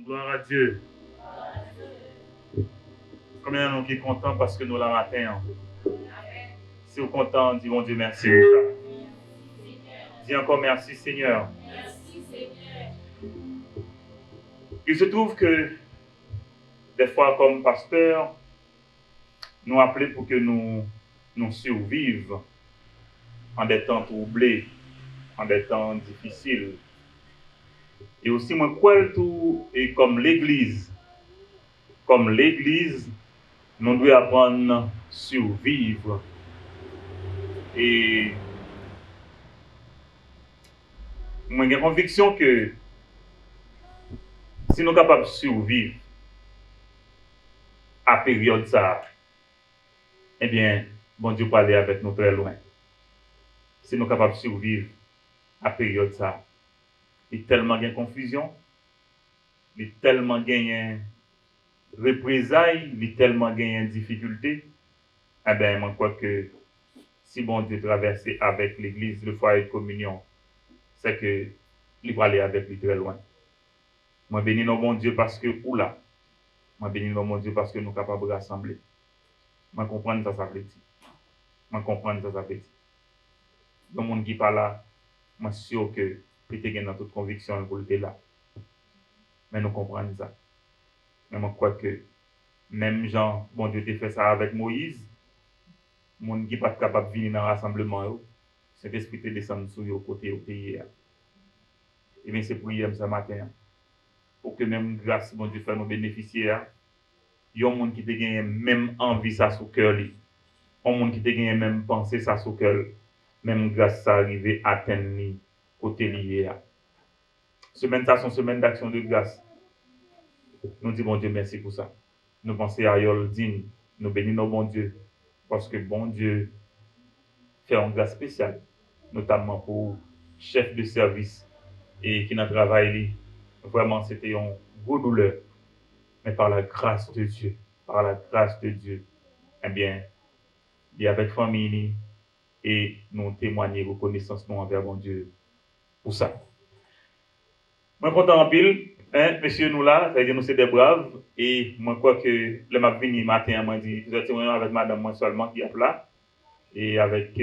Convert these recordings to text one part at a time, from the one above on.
Gloire à Dieu. Combien de nous qui sont contents parce que nous la matin? Si vous êtes contents, dis mon Dieu merci. Dis encore merci Seigneur. Il se trouve que des fois comme pasteur, nous appelons pour que nous survivions en des temps troublés, en des temps difficiles. Et aussi, moi, crois tout, et comme l'Église, nous devons apprendre à survivre. Et moi, j'ai conviction que si nous sommes capables de survivre à la période ça, eh bien, bon Dieu peut aller avec nous très loin. Si nous sommes capables de survivre à la période ça, il y a tellement de confusion, il y a tellement de représailles, il y a tellement de difficultés. Eh bien, je crois que si bon Dieu traverse avec l'Église, le foyer de communion, c'est que il va aller avec lui très loin. Moi, bénis nos bon Dieu parce que, oula, moi, bénis nos bon Dieu parce que nous sommes capables de rassembler. Moi, comprendre ça, ça veut dire. Moi, comprendre ça, ça veut dire. Le monde qui parle là, moi, je suis sûr que peut-être dans toute conviction pour le là. Mais nous comprenons ça. Mais moi, je crois que même Jean, bon Dieu, t'a fait ça avec Moïse. Le monde qui n'est pas capable de venir dans le rassemblement, cet esprit te descend sur le côté au pays. Et bien, c'est pour hier ce matin. Pour que même grâce, bon Dieu, fait nous bénéficier. Il y a un monde qui te gagne même envie ça sous cœur. Il y a un monde qui te gagne même penser ça sous cœur. Même grâce ça arriver à atteindre côté lié. Semaine ça, son semaine d'action de grâce. Nous disons bon Dieu, merci pour ça. Nous pensons à Yoldine. Nous bénissons bon Dieu. Parce que bon Dieu fait une grâce spéciale. Notamment pour chef de service et qui n'a travaillé. Vraiment, c'était une grosse douleur. Mais par la grâce de Dieu, eh bien, il y a avec famille et nous témoigner reconnaissance nous envers mon Dieu pour ça. Moi, content en pile, monsieur nous là, ça veut dire nous c'est des braves, et moi crois que le m'a venu matin, m'a dit, vous êtes avec madame moi seulement qui est là, et avec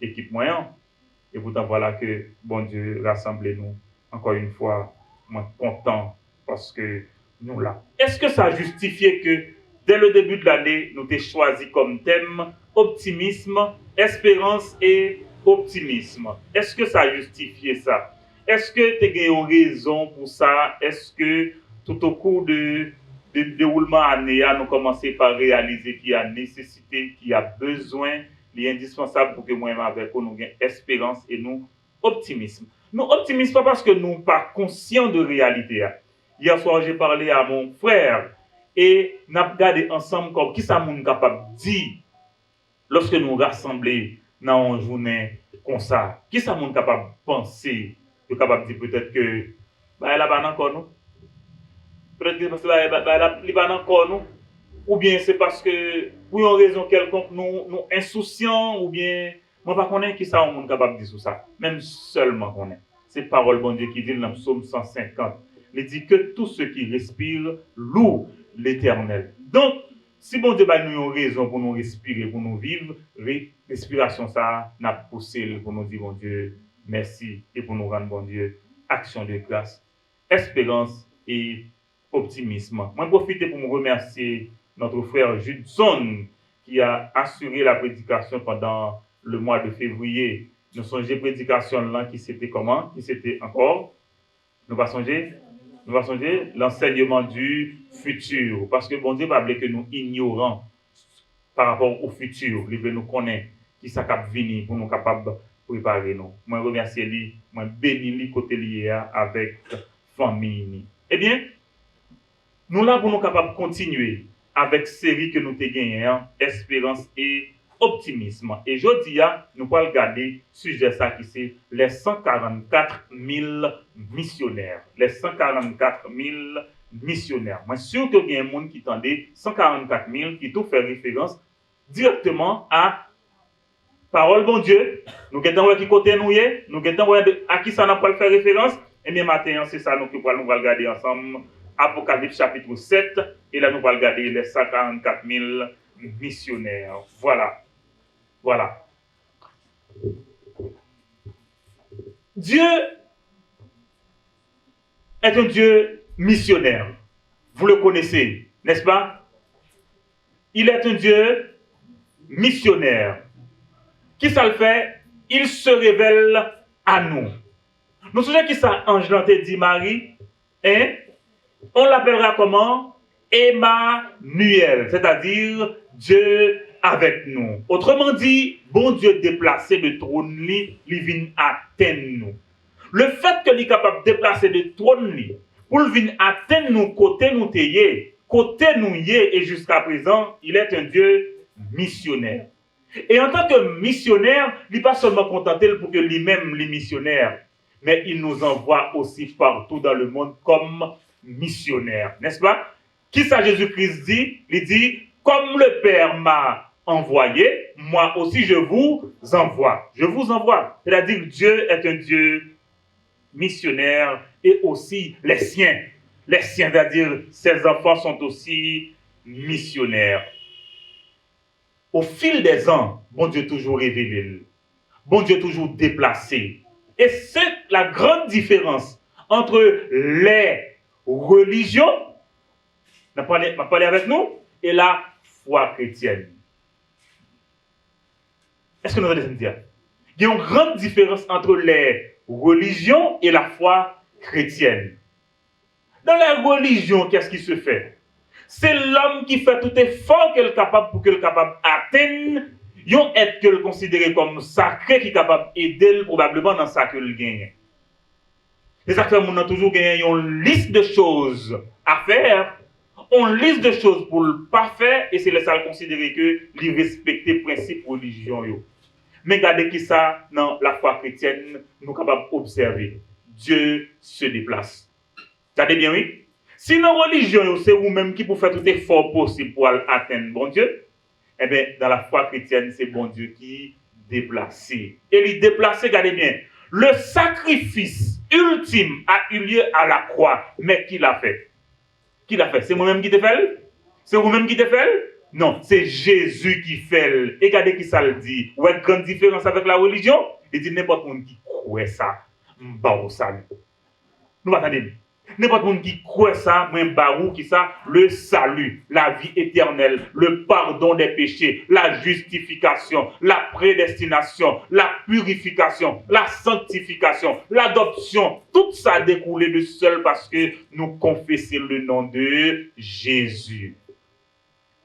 équipe moyen, et pourtant voilà que bon Dieu rassemble nous encore une fois, moi content parce que nous là. Est-ce que ça a justifié que dès le début de l'année, nous t'ai choisi comme thème optimisme, espérance et optimisme? Est-ce que ça a justifié ça? Est-ce que tu as une raison pour ça? Est-ce que tout au cours de déroulement année, nous commençons par réaliser qu'il y a nécessité, qu'il y a besoin, il est indispensable pour que moi-même avec nous ayons espérance et nous optimisme. Nous optimisme pas parce que nous ne sommes pas conscients de la réalité. Hier soir, j'ai parlé à mon frère et nous avons regardé ensemble comme qui ça nous capable de dire lorsque nous rassemblons dans une journée comme ça. Qui ça nous capable de penser, de capable de dire peut-être que elle a pas encore nous. Peut-être que parce que elle a pas encore nous. Ou bien c'est parce que pour une raison quelconque nous insouciants ou bien moi pas connais qui ça on est capable de dire sur ça. Même seulement connaît. C'est parole bon Dieu qui dit dans le psaume 150. Il dit que tous ceux qui respirent louent l'Éternel. Donc, si bon Dieu nous une raison pour nous respirer, pour nous vivre, respiration ça n'a poussé pour nous dire bon Dieu merci et pour nous rendre bon Dieu action de grâce, espérance et optimisme. Moi profite pour me remercier notre frère Judson qui a assuré la prédication pendant le mois de février. Nous songeons prédication là qui c'était comment, qui c'était encore. Nous va songer l'enseignement du futur. Parce que bon Dieu va que nous ignorons par rapport au futur. Il veut nous connaître qui ça cap venir pour nous capables de préparer nous. Moi remercie lui, moi bénis lui côté lié avec famille. Eh bien, nous là pour nous capables de continuer avec série que nous te gagné, espérance et optimisme. Et jeudi, nous allons regarder sujet ça qui c'est les 144 000 missionnaires. Les 144 000 missionnaires. Moi, sûr qu'il y a un monde qui tendait 144 000 qui tout fait référence directement à parole bon Dieu. Nous avons qui côté nous est, nous avons à qui ça n'a pas fait référence. Et bien matin, c'est ça nous allons regarder ensemble Apocalypse chapitre 7, et là nous allons regarder les 144 000 missionnaires. Voilà. Voilà. Dieu est un Dieu missionnaire. Vous le connaissez, n'est-ce pas? Il est un Dieu missionnaire. Qui ça le fait? Il se révèle à nous. Nous savons qui ça, Ange Lanté dit Marie, hein? On l'appellera comment? Emmanuel, c'est-à-dire Dieu avec nous. Autrement dit, bon Dieu déplacé de trône, il vient atteindre nous. Le fait qu'il est capable de déplacer de trône, pour venir atteindre nous, côté nous et jusqu'à présent, il est un Dieu missionnaire. Et en tant que missionnaire, il n'est pas seulement contenté pour que lui-même, les missionnaires, mais il nous envoie aussi partout dans le monde comme missionnaire, n'est-ce pas? Qui ça Jésus-Christ dit? Il dit, comme le Père m'a envoyé, moi aussi je vous envoie. Je vous envoie. C'est-à-dire Dieu est un Dieu missionnaire et aussi les siens. Les siens, c'est-à-dire ses enfants sont aussi missionnaires. Au fil des ans, bon Dieu toujours révélé. Bon Dieu toujours déplacé. Et c'est la grande différence entre les religions, on va parler avec nous, et la foi chrétienne. Est-ce que nous allons dire? Il y a une grande différence entre les religions et la foi chrétienne. Dans la religion, qu'est-ce qui se fait? C'est l'homme qui fait tout effort qu'il est capable pour qu'il est capable d'atteindre un être qu'il considère comme sacré qui est capable d'aider probablement dans ça qu'il gagne. Les acteurs ont toujours gagné une liste de choses à faire, une liste de choses pour ne pas faire, et c'est le ça considérer que les respecter les principes religieux. Mais regardez qui ça, dans la foi chrétienne, nous sommes capables d'observer. Dieu se déplace. Vous savez bien, oui? Si dans la religion, c'est vous-même qui pouvez faire tout effort possible pour atteindre bon Dieu, eh bien, dans la foi chrétienne, c'est bon Dieu qui déplace. Et il déplace, regardez bien, le sacrifice ultime a eu lieu à la croix. Mais qui l'a fait? Qui l'a fait? C'est moi-même qui te fait? C'est vous-même qui te fait? Non, c'est Jésus qui fait. Et regardez qui ça le dit. Où est grande différence avec la religion? Il dit n'importe qui croit ça, m'barou ça. Nous attendez. N'importe qui croit ça, m'barou qui ça, le salut, la vie éternelle, le pardon des péchés, la justification, la prédestination, la purification, la sanctification, l'adoption, tout ça découlé de seul parce que nous confessons le nom de Jésus.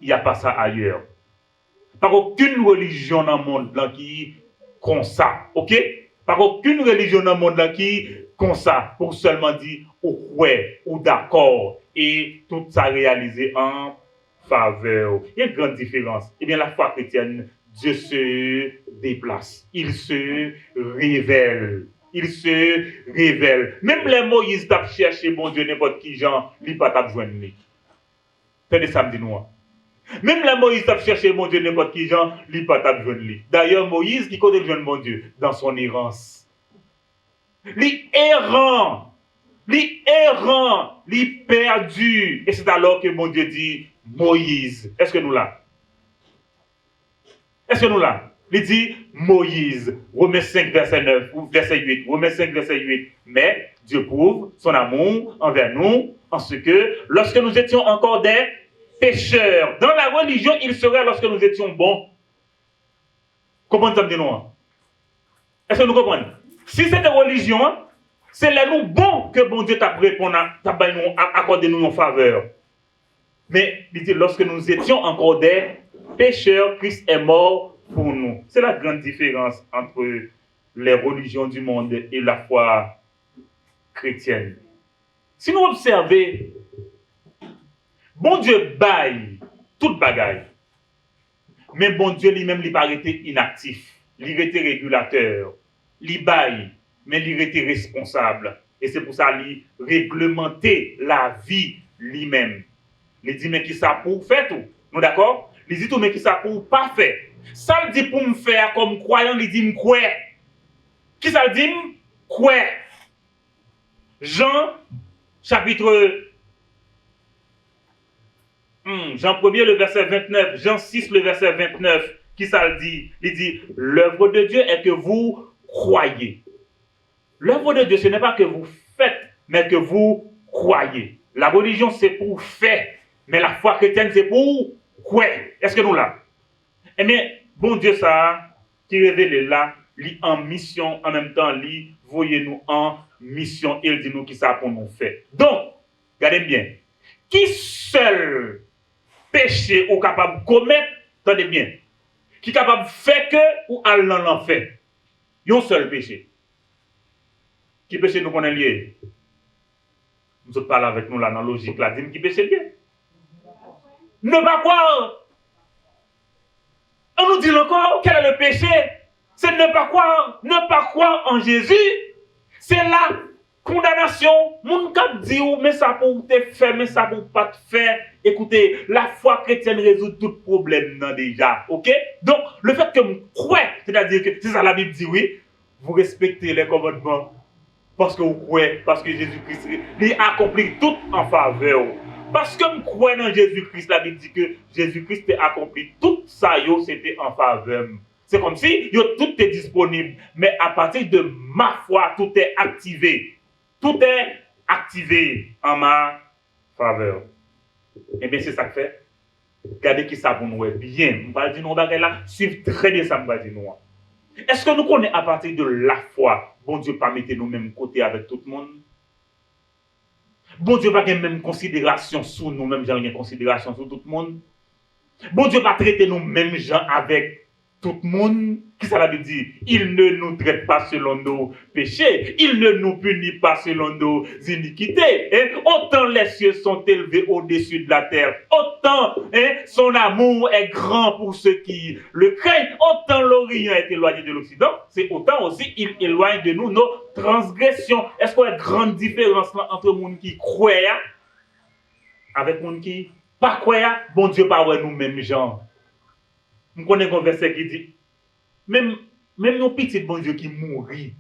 Il n'y a pas ça ailleurs. Par aucune religion dans le monde là, qui comme ça, ok? Par aucune religion dans le monde là, qui comme ça, pour seulement dire ou ouais, ou d'accord, et tout ça réalisé en faveur. Il y a une grande différence. Eh bien, la foi chrétienne, Dieu se déplace. Il se révèle. Il se révèle. Même les Moïse t'a cherché, bon Dieu, n'importe qui genre, il pas t'a besoin de lui. Fais des samedis noirs. Même la Moïse t'a cherché, mon Dieu, n'importe qui genre, il pas t'a besoin de lui. D'ailleurs, Moïse, qui connaît le mon Dieu, dans son errance. Les errant, les perdu. Et c'est alors que mon Dieu dit, Moïse. Est-ce que nous là? Est-ce que nous là? Il dit, Moïse, Romains 5, verset 9, ou verset 8, Romains 5, verset 8. Mais Dieu prouve son amour envers nous, en ce que, lorsque nous étions encore des pécheurs, dans la religion, il serait lorsque nous étions bons. Comment ça me dit nous? Est-ce que nous comprenons? Si c'est une religion, c'est là nous bon que bon Dieu t'a accordé nous en faveur. Mais il dit, lorsque nous étions encore des pécheurs, Christ est mort pour nous. C'est la grande différence entre les religions du monde et la foi chrétienne. Si nous observons, bon Dieu baille toute bagaille. Mais bon Dieu lui-même, il n'a pas été inactif. Il était régulateur. Il baille, mais il était responsable. Et c'est pour ça qu'il réglementait la vie lui-même. Il dit, mais qui ça pour faire tout? Nous d'accord? Il dit tout, mais qui ça pour pas faire? Ça le dit pour me faire comme croyant, il dit, quoi? Qui ça le dit? Quoi? Jean, chapitre Jean 1er, le verset 29, Jean 6, le verset 29, qui ça le dit? Il dit, l'œuvre de Dieu est que vous croyez. L'œuvre de Dieu, ce n'est pas que vous faites, mais que vous croyez. La religion, c'est pour faire, mais la foi chrétienne, c'est pour croire. Est-ce que nous là? Eh bien, bon Dieu, ça, qui révèle là, lit en mission, en même temps, lit, voyez-nous en mission, il dit nous qui ça pour nous faire. Donc, regardez bien, qui seul péché ou capable de commettre, attendez bien, qui est capable de faire que ou aller dans l'enfer? Il y a un seul péché. Qui péché nous connaît lié? Nous parlons avec nous là dans la logique là, dis-moi qui péché lié? Ne pas croire. On nous dit encore, quel est le péché? C'est ne pas croire en Jésus. C'est la condamnation. Mon cap dit, mais ça pour te faire, mais ça pour pas te faire. Écoutez, la foi chrétienne résout tout problème non, déjà. Ok? Donc, le fait que vous croyez, c'est-à-dire que, c'est ça la Bible dit, oui, vous respectez les commandements. Parce que vous croyez, parce que Jésus-Christ a accompli tout en faveur. Parce que vous croyez dans Jésus-Christ, la Bible dit que Jésus-Christ a accompli tout ça, c'était en faveur. C'est comme si tout est disponible. Mais à partir de ma foi, tout est activé. Tout est activé en ma faveur. Eh bien, c'est ça que fait. Regardez qui ça pour nous est bien. Je vais dire nous là, suivez très bien ça, je vais dire nous. Est-ce que nous connaissons à partir de la foi, bon Dieu pas mettre nous même côté avec tout le monde? Bon Dieu pas avoir même considération sur nous, même gens une considération sur tout le monde. Bon Dieu pas traiter nous même gens avec tout le monde. Qui ça veut dire? Il ne nous traite pas selon nos péchés. Il ne nous punit pas selon nos iniquités. Et autant les cieux sont élevés au-dessus de la terre, autant son amour est grand pour ceux qui le craignent. Autant l'Orient est éloigné de l'Occident, c'est autant aussi il éloigne de nous nos transgressions. Est-ce qu'il y a une grande différence là, entre les gens qui croient avec les gens qui pas croient? Bon Dieu, pas nous-mêmes gens. Nous connaissons un verset qui dit, même nos petits bon Dieu qui mourit,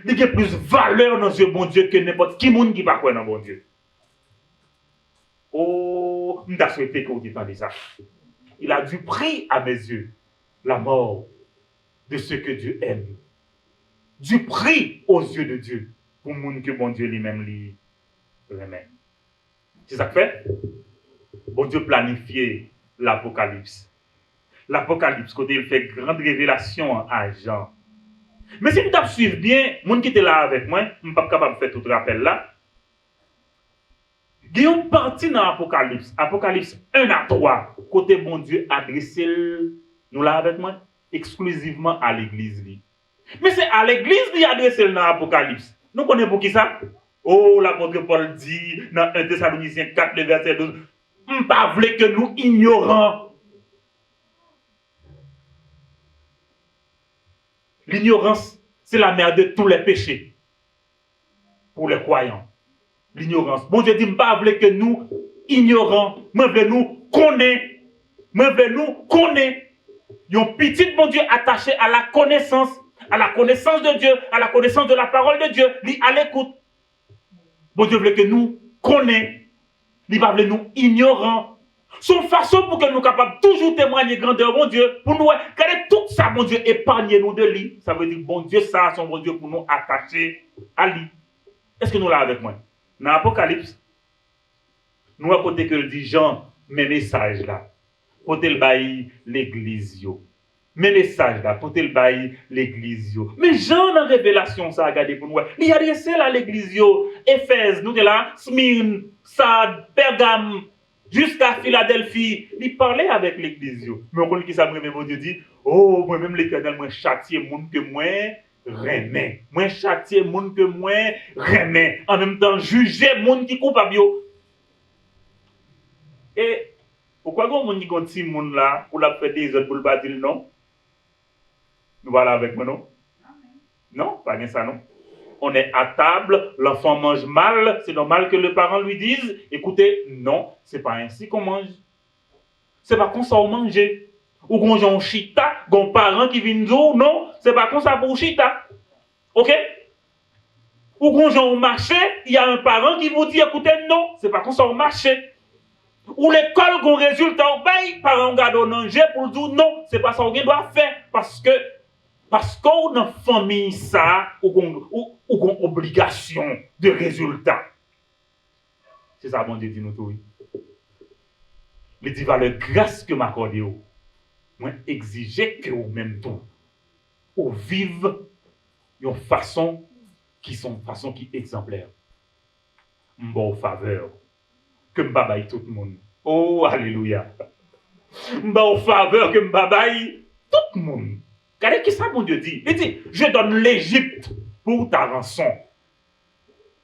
il y a plus de valeur dans ce bon Dieu que n'importe qui monde qui ne croit dans bon Dieu. Oh, nous avons souhaité que vous dites ça. Il a du prix à mes yeux, la mort de ceux que Dieu aime. Du prix aux yeux de Dieu, pour le monde que bon Dieu lui-même lui remet. C'est ça que fait? Bon Dieu planifié l'Apocalypse. L'Apocalypse, côté il fait grande révélation à Jean. Mais si vous suivez bien, les gens qui étaient là avec moi, je ne suis pas capable de faire tout le rappel là. Il y a une partie dans l'Apocalypse, Apocalypse 1 à 3, côté bon Dieu adressé, nous là avec moi, exclusivement à l'église. Mais c'est à l'église qui adressé dans l'Apocalypse. Nous connaissons pour qui ça? Oh, l'apôtre Paul dit dans 1 Thessaloniciens 4, le verset 12, je ne pas voulez que nous ignorons. L'ignorance, c'est la mère de tous les péchés pour les croyants. L'ignorance. Bon Dieu dit, je ne pas voulez que nous ignorons. Moi, je veux nous connaître. Moi, je veux nous connaître. Il y a un petit bon Dieu attaché à la connaissance de Dieu, à la connaissance de la parole de Dieu. Il à l'écoute. Bon Dieu veut que nous connaissions. Il va vouloir nous ignorants. Son façon pour que nous capables toujours témoigner grandeur, bon Dieu, pour nous, regardez tout ça, bon Dieu, épargnez nous de lui. Ça veut dire, bon Dieu, ça, son bon Dieu, pour nous attacher à lui. Est-ce que nous là avec moi? Dans l'Apocalypse, nous à côté que dit Jean, mes messages là, côté le bail l'église. Mes messages là, côté le bail l'église. Mais Jean dans la révélation, ça, regardez pour nous, il y a adressé là l'église, Éphèse, nous là, Smyrne, Sade, Pergame, jusqu'à Philadelphie, il parlait avec l'église. Mais on connaît qui ça, mon Dieu dit, oh, moi-même l'Éternel, moi châtier monde que moi remets. Moi châtier monde que moi remets. En même temps, juger monde qui coupable. Et pourquoi on dit qu'on dit monde là, pour la faire des autres, pour le pas dire non? Nous voilà avec moi, non? Non, pas bien ça, non? On est à table, l'enfant mange mal, c'est normal que le parent lui dise, écoutez, non, c'est pas ainsi qu'on mange. C'est pas comme ça on mange. Ou qu'on mange chita, qu'on parent qui vient dire, non, c'est pas comme ça pour chita. Ok? Ou qu'on mange marché, il y a un parent qui vous dit, écoutez, non, c'est pas comme ça on marché. Ou l'école qu'on résultat au bail, parents gardent danger pour dire non, c'est pas ça qu'on doit faire parce qu'on a famille ça ou qu'on obligation de résultat. C'est ça bon Dieu dit nous tout. Il dit va le grâce que m'accorde moi exiger que vous même tout ou vivre une façon qui exemplaire. M'bon faveur que m'babaye tout le monde. Oh alléluia. M'bon faveur que m'babaye tout le monde. Regardez qui ça mon Dieu dit. Il dit je donne l'Égypte pour ta rançon.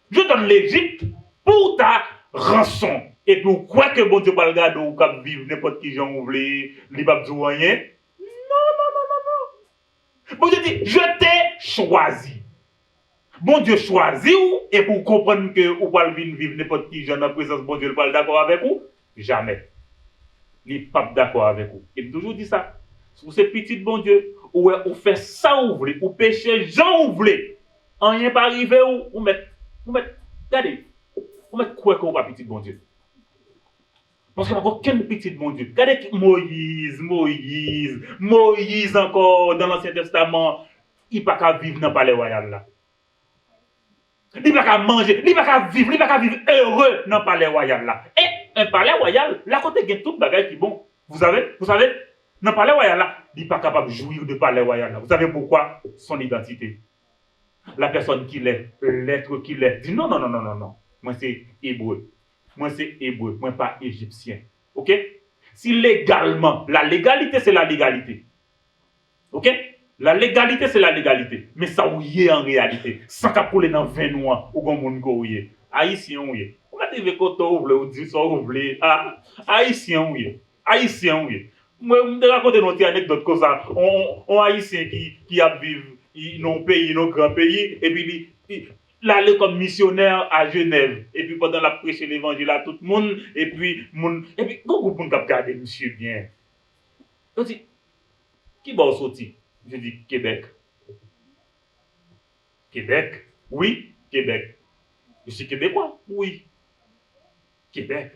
Je donne l'Égypte pour ta rançon. Et pourquoi que bon Dieu pas le garder ou cap vivre n'importe qui j'en voulait, li pas dire rien. Non. Bon Dieu dit je t'ai choisi. Bon Dieu choisit ou et pour comprendre que ou pas vivre n'importe qui j'en en présence bon Dieu ne pas d'accord avec vous jamais. Il n'est pas d'accord avec vous. Il toujours dit ça. Pour ces petits bon Dieu ou fait ça ou voulez ou pécher j'en voulez. Rien pas arrivé ou mettre regardez. Vous mettez quoi qu'on va petit bon Dieu? Parce qu'il n'y a aucun petit bon Dieu. Regardez Moïse encore dans l'Ancien Testament, il n'a pas qu'à vivre dans le palais royal là. Il n'a pas qu'à manger, il n'a pas qu'à vivre heureux dans le palais royal là. Et un palais royal, là côté il y a tout bagage qui est bon. Vous savez, dans le palais royal là, il n'est pas capable de jouir de palais royal là. Vous savez pourquoi? Son identité. La personne qu'il est, l'être qu'il est, dit non. Moi, c'est hébreu. Moi, pas égyptien. OK? Si légalement, la légalité, c'est la légalité. OK? La légalité, c'est la légalité. Mais ça, où y est en réalité. Sans qu'à couler dans 20 mois, ou comme on y est. Haïtien, où y est. Vous avez koto, ou dit ça, ou voulez. Haïtien, où y est. Haïtien, où y est. Moi, je vais raconter une autre anecdote comme ça. On Haïtien qui a vécu dans un pays, dans un grand pays, et puis il allait comme missionnaire à Genève. Et puis pendant la prêche l'évangile à tout le monde, et puis beaucoup de gens regardé monsieur bien. Je dis, qui va sortir? Je dis, Québec. Québec? Oui, Québec. Je suis québécois? Oui. Québec.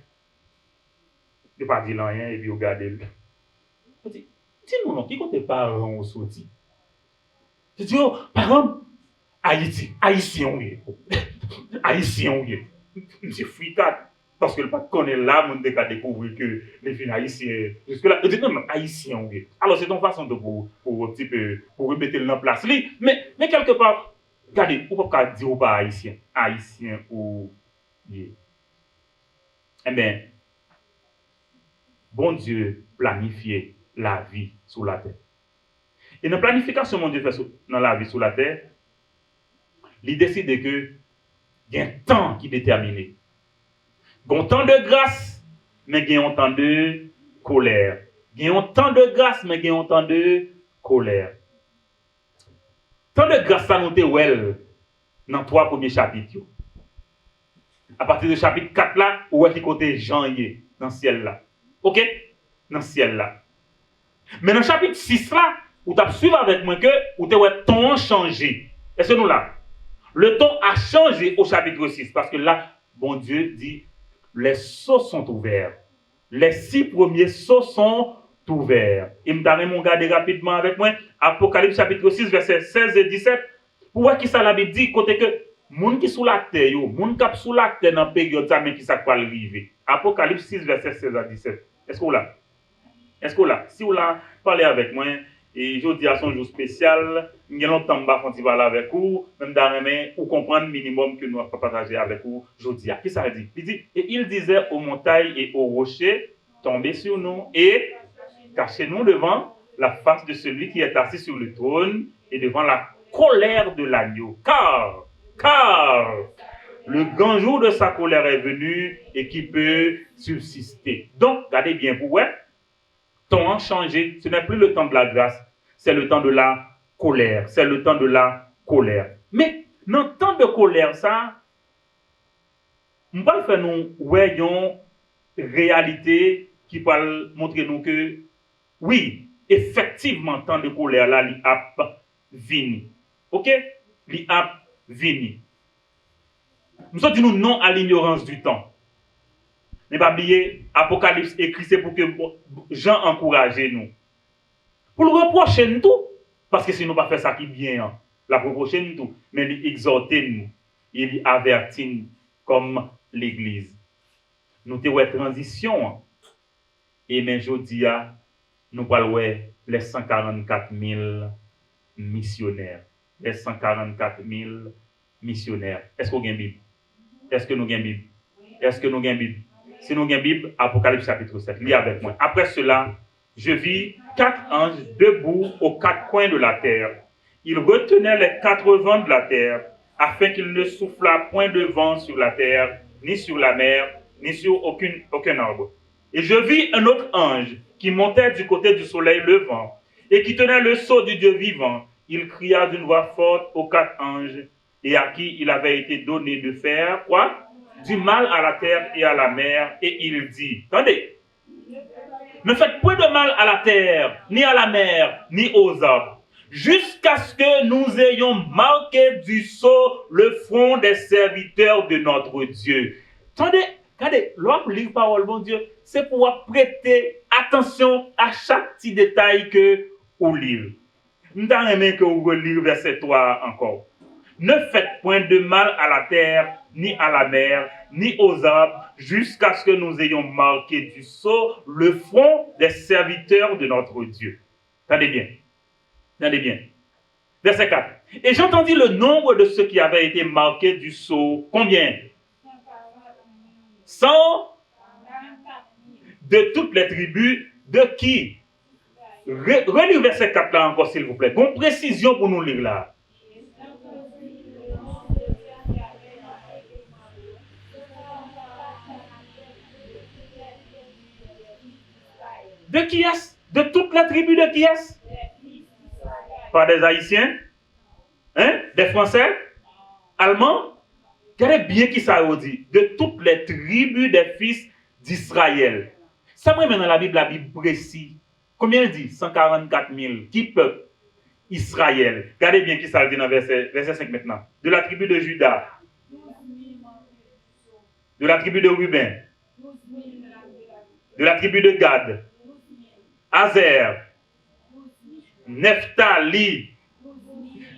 Je ne pas dire rien, et puis regardez. Je dis, dis-nous non, qui compte tes parents sortis? Je dis, oh, par exemple, Haïti, Haïtien, oui. Haïtien, oui. Monsieur Fricat, parce que le pas connaît là, mon déca découvrir que les filles haïtiens. Jusque-là, je dis, non, Haïtien, oui. Alors, c'est une façon de pour un petit peu, pour remettre le en place. Mais quelque part, regardez, on ne peut pas dire ou pas Haïtien. Haïtien ou. Yeah. Eh bien, bon Dieu planifiait la vie sur la terre. Et dans la planification, mon Dieu fait dans la vie sur la terre, il décide que il y a un temps qui est déterminé. Il y a un temps de grâce, mais il y a un temps de colère. Il y a un temps de grâce, mais il y a un temps de colère. Temps de grâce, ça nous est dans 3 premiers chapitres. À partir du chapitre 4 là, où est qui côté Jean y est, dans le ciel là. OK? Dans le ciel là. Mais dans le chapitre 6 là, où tu as suivi avec moi que où le ton a changé. Est-ce que nous là? Le ton a changé au chapitre 6 parce que là, bon Dieu dit, les sceaux sont ouverts. Les 6 premiers sceaux sont ouverts. Et je vais regarder rapidement avec moi, Apocalypse chapitre 6, versets 16 et 17. Pour voir qui ça la Bible dit, côté que, moun qui sous la terre, moun qui sous la terre dans le période, mais qui ça va arriver. Apocalypse 6, versets 16 à 17. Est-ce que vous là? Est-ce que vous là? Si vous là, parlez avec moi. Et je dis à son jour spécial, il y a longtemps que je vais avec vous, même d'arriver ou comprendre le minimum que nous avons partagé avec vous. Je dis, qu'est-ce que ça dit? Il dit, et il disait aux montagnes et aux rochers, tombez sur nous et cachez-nous devant la face de celui qui est assis sur le trône et devant la colère de l'agneau. Car le grand jour de sa colère est venu et qui peut subsister. Donc, regardez bien, vous voyez, ton a changé, ce n'est plus le temps de la grâce, c'est le temps de la colère. C'est le temps de la colère. Mais, dans le temps de colère, ça, on va faire nous voyons réalité qui va montrer nous que, oui, effectivement, le temps de colère là, il a venu. OK? Il a venu. Nous sommes dit nous non à l'ignorance du temps. Ne pas oublier, Apocalypse écrit, c'est pour que Jean encourage nous. Pour le reprocher nous tout. Parce que si nous pas faire ça qui vient, la reprocher nous tout. Mais il exhorte nous. Il avertit nous comme l'Église. Nous avons une transition. Et mais je dis, nous parlons les 144 000 missionnaires. Les 144 000 missionnaires. Est-ce qu'on a une Bible? Est-ce que nous avons une Bible? Est-ce que nous avons une Bible? Si nous avons une Bible, Apocalypse chapitre 7. Lis avec moi. Après cela, je vis 4 anges debout aux 4 coins de la terre. Ils retenaient les 4 vents de la terre, afin qu'il ne soufflât point de vent sur la terre, ni sur la mer, ni sur aucun arbre. Et je vis un autre ange qui montait du côté du soleil levant, et qui tenait le sceau du Dieu vivant. Il cria d'une voix forte aux 4 anges, et à qui il avait été donné de faire, quoi? Du mal à la terre et à la mer, et il dit, attendez, ne faites point de mal à la terre, ni à la mer, ni aux arbres, jusqu'à ce que nous ayons marqué du sceau le front des serviteurs de notre Dieu. Attendez, l'homme lit parole, bon Dieu, c'est pour prêter attention à chaque petit détail que vous lisez. Nous avons aimé que vous relire verset 3 encore. Ne faites point de mal à la terre, ni à la mer, ni aux arbres, jusqu'à ce que nous ayons marqué du sceau le front des serviteurs de notre Dieu. Attendez bien. Attendez bien. Verset 4. Et j'entendis le nombre de ceux qui avaient été marqués du sceau. Combien? 100 de toutes les tribus de qui? Relis verset 4 là encore, s'il vous plaît. Bonne précision pour nous lire là. De qui est-ce? De toute la tribu de qui est-ce? Pas des Haïtiens? Hein? Des Français? Allemands? Regardez bien qui ça veut dire. De toutes les tribus des fils d'Israël. Ça me met dans la Bible précise. Combien il dit? 144 000. Qui peuple? Israël. Regardez bien qui ça dit dans verset 5 maintenant. De la tribu de Juda. De la tribu de Ruben. De la tribu de Gad. Azer, Nephtali,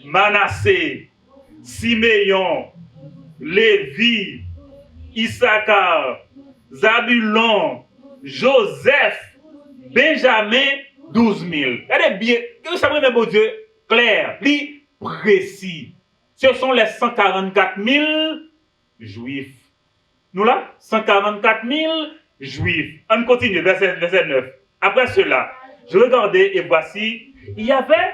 Manassé, Siméon, Lévi, Issachar, Zabulon, Joseph, Benjamin, 12 000. Regardez bien, que ça me bon Dieu, clair, précis. Ce sont les 144 000 juifs. Nous là, 144 000 juifs. On continue, verset 9. Après cela, je regardais et voici, il y avait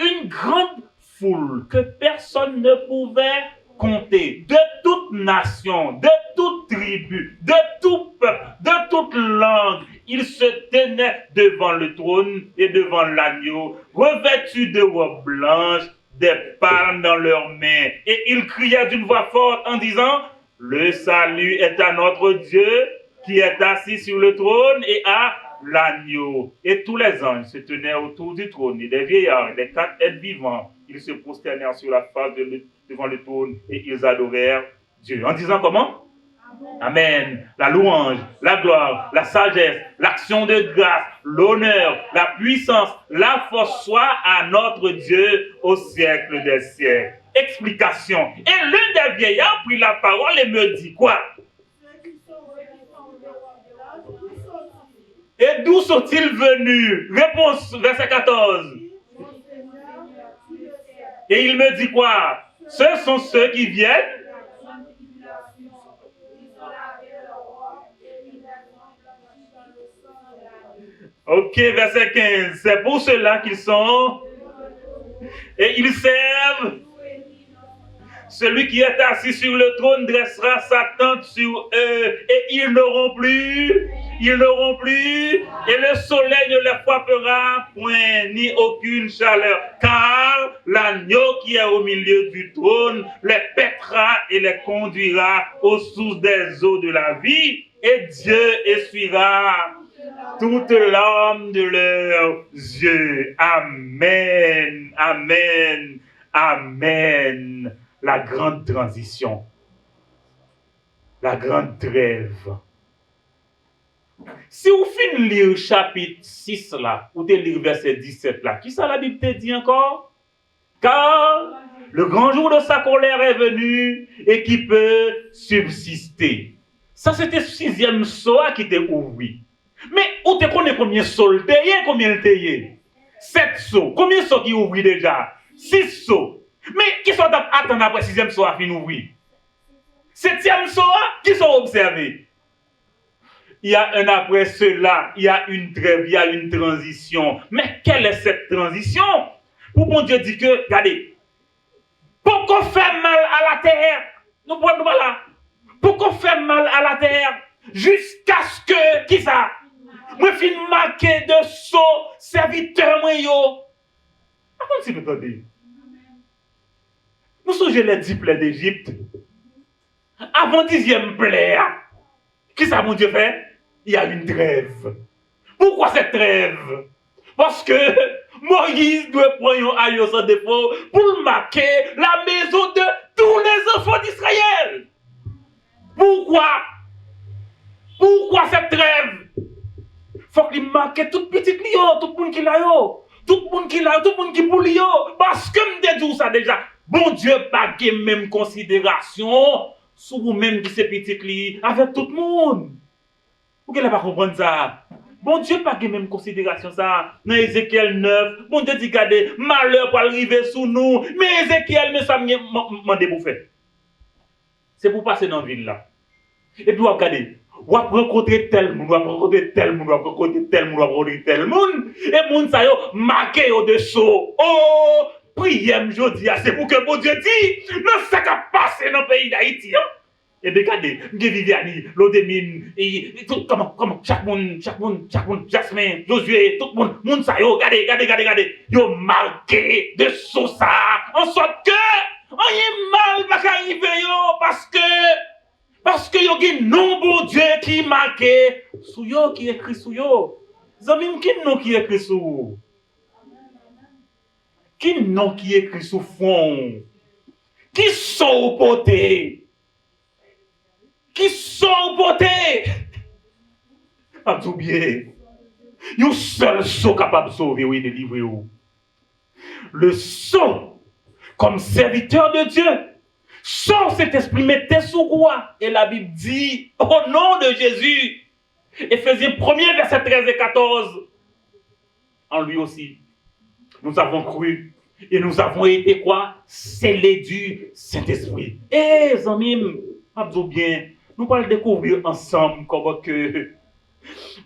une grande foule que personne ne pouvait compter, de toute nation, de toute tribu, de tout peuple, de toute langue. Ils se tenaient devant le trône et devant l'agneau, revêtus de robes blanches, des palmes dans leurs mains. Et ils criaient d'une voix forte en disant, « Le salut est à notre Dieu qui est assis sur le trône et à l'agneau. » Et tous les anges se tenaient autour du trône, et des vieillards, des 4 êtres vivants, ils se prosternèrent sur la face devant le trône et ils adorèrent Dieu. En disant comment? Amen. La louange, la gloire, la sagesse, l'action de grâce, l'honneur, la puissance, la force soit à notre Dieu au siècle des siècles. Explication. Et l'un des vieillards prit la parole et me dit quoi? Et d'où sont-ils venus? Réponse, verset 14. Et il me dit quoi? Ce sont ceux qui viennent. Ok, verset 15. C'est pour cela qu'ils sont. Et ils servent. Celui qui est assis sur le trône dressera sa tente sur eux. Et ils n'auront plus, et le soleil ne les frappera point, ni aucune chaleur. Car l'agneau qui est au milieu du trône les paîtra et les conduira aux sources des eaux de la vie. Et Dieu essuiera toute larme de leurs yeux. Amen, amen, amen. La grande transition, la grande trêve, Si vous finissez lire chapitre 6 là, ou lire verset 17 là, qui ça la Bible te dit encore? Car le grand jour de sa colère est venu et qui peut subsister. Ça, c'était le 6e soir qui était ouvert. Mais où te connais combien de sauts le tayé, combien le tayé? 7 sauts. Combien de sauts qui ouvrent déjà? 6 sauts. Mais qui sont attendus après 6e soir fin ouvrir? 7e soir, qui sont observés? Il y a un après cela, il y a une trêve, il y a une transition. Mais quelle est cette transition? Pour mon Dieu dit que, regardez, pour qu'on fait mal à la terre, nous prenons pas là. Pour qu'on fait mal à la terre, jusqu'à ce que, qui ça? Moi, fin marqué de saut, serviteur, moi, yo. Par contre, si vous entendez, nous sommes les 10 plaies d'Égypte. Avant 10e plaie, qui ça, mon Dieu fait? Il y a une trêve. Pourquoi cette trêve? Parce que Moïse doit prendre un aïe sans défaut pour marquer la maison de tous les enfants d'Israël. Pourquoi? Pourquoi cette trêve? Faut qu'il marque tout petit lion, tout le monde qui l'a yo, tout le monde qui l'a, tout le monde qui pour yo. Parce que me dit ça déjà. Bon Dieu, pas de même considération sur vous-même qui c'est petit li avec tout le monde. Vous ne pas comprendre ça? Bon Dieu, pas de même considération ça. Dans Ézéchiel 9, bon Dieu dit, regardez, malheur pour arriver sous nous. Mais Ézéchiel, mais ça m'a débouffé. C'est pour passer dans la ville là. Et puis, regardez, vous rencontrer tel monde, vous rencontrer tel monde, vous rencontrer tel monde, vous rencontrer tel monde. Et monde ça yo marqué au-dessous. Oh, prière aujourd'hui, c'est pour que bon Dieu dit, non, ça qui a passé dans le pays d'Haïti. Et bien, regardez, Viviani, Lodemine, et tout, comment, chaque monde, Jasmin, Josué, tout le monde, ça, yo, regardez, yo, marqué de sous ça, en sorte que, on y est mal, va arriver, yo, parce que yo, qui non, bon Dieu, qui marqué, sous yo, qui écrit sous yo. Zamim, qui non, qui écrit sous? Qui non, qui écrit sous fond? Qui sont potés? Qui sont beauté. Pas oublier. Il y a un seul saut capable de sauver ou de délivrer. Le saut, comme serviteur de Dieu, sans cet esprit mettait sous roi. Et la Bible dit, au nom de Jésus, Éphésiens 1er, verset 13 et 14, en lui aussi, nous avons cru et nous avons été quoi? Scellés du Saint-Esprit. Eh, Zamim, abdou bien. Nous allons découvrir ensemble comment que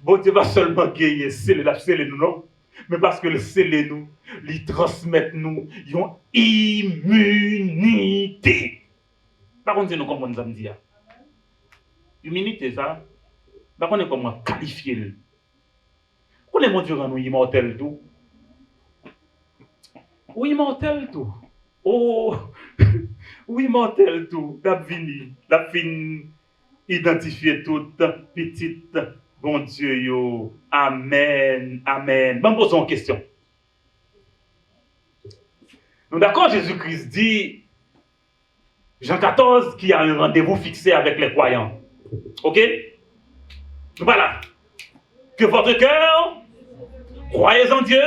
bon Dieu va seulement gagner, sceller nous, non? Mais parce que le sceller nous, lui transmettre nous, ils ont immunité. Par contre, nous comprenons ça me dire. Immunité, ça. Par contre, comment qualifier. Comment mon Dieu rend nous immortels tout? Ou immortel tout? Oh, ou immortel tout? La fin. Identifier toute petite, bon Dieu, yo. Amen, amen. Bon, posons une question. Nous d'accord, Jésus-Christ dit, Jean 14, qu'il y a un rendez-vous fixé avec les croyants. Ok? Voilà. Que votre cœur, croyez en Dieu,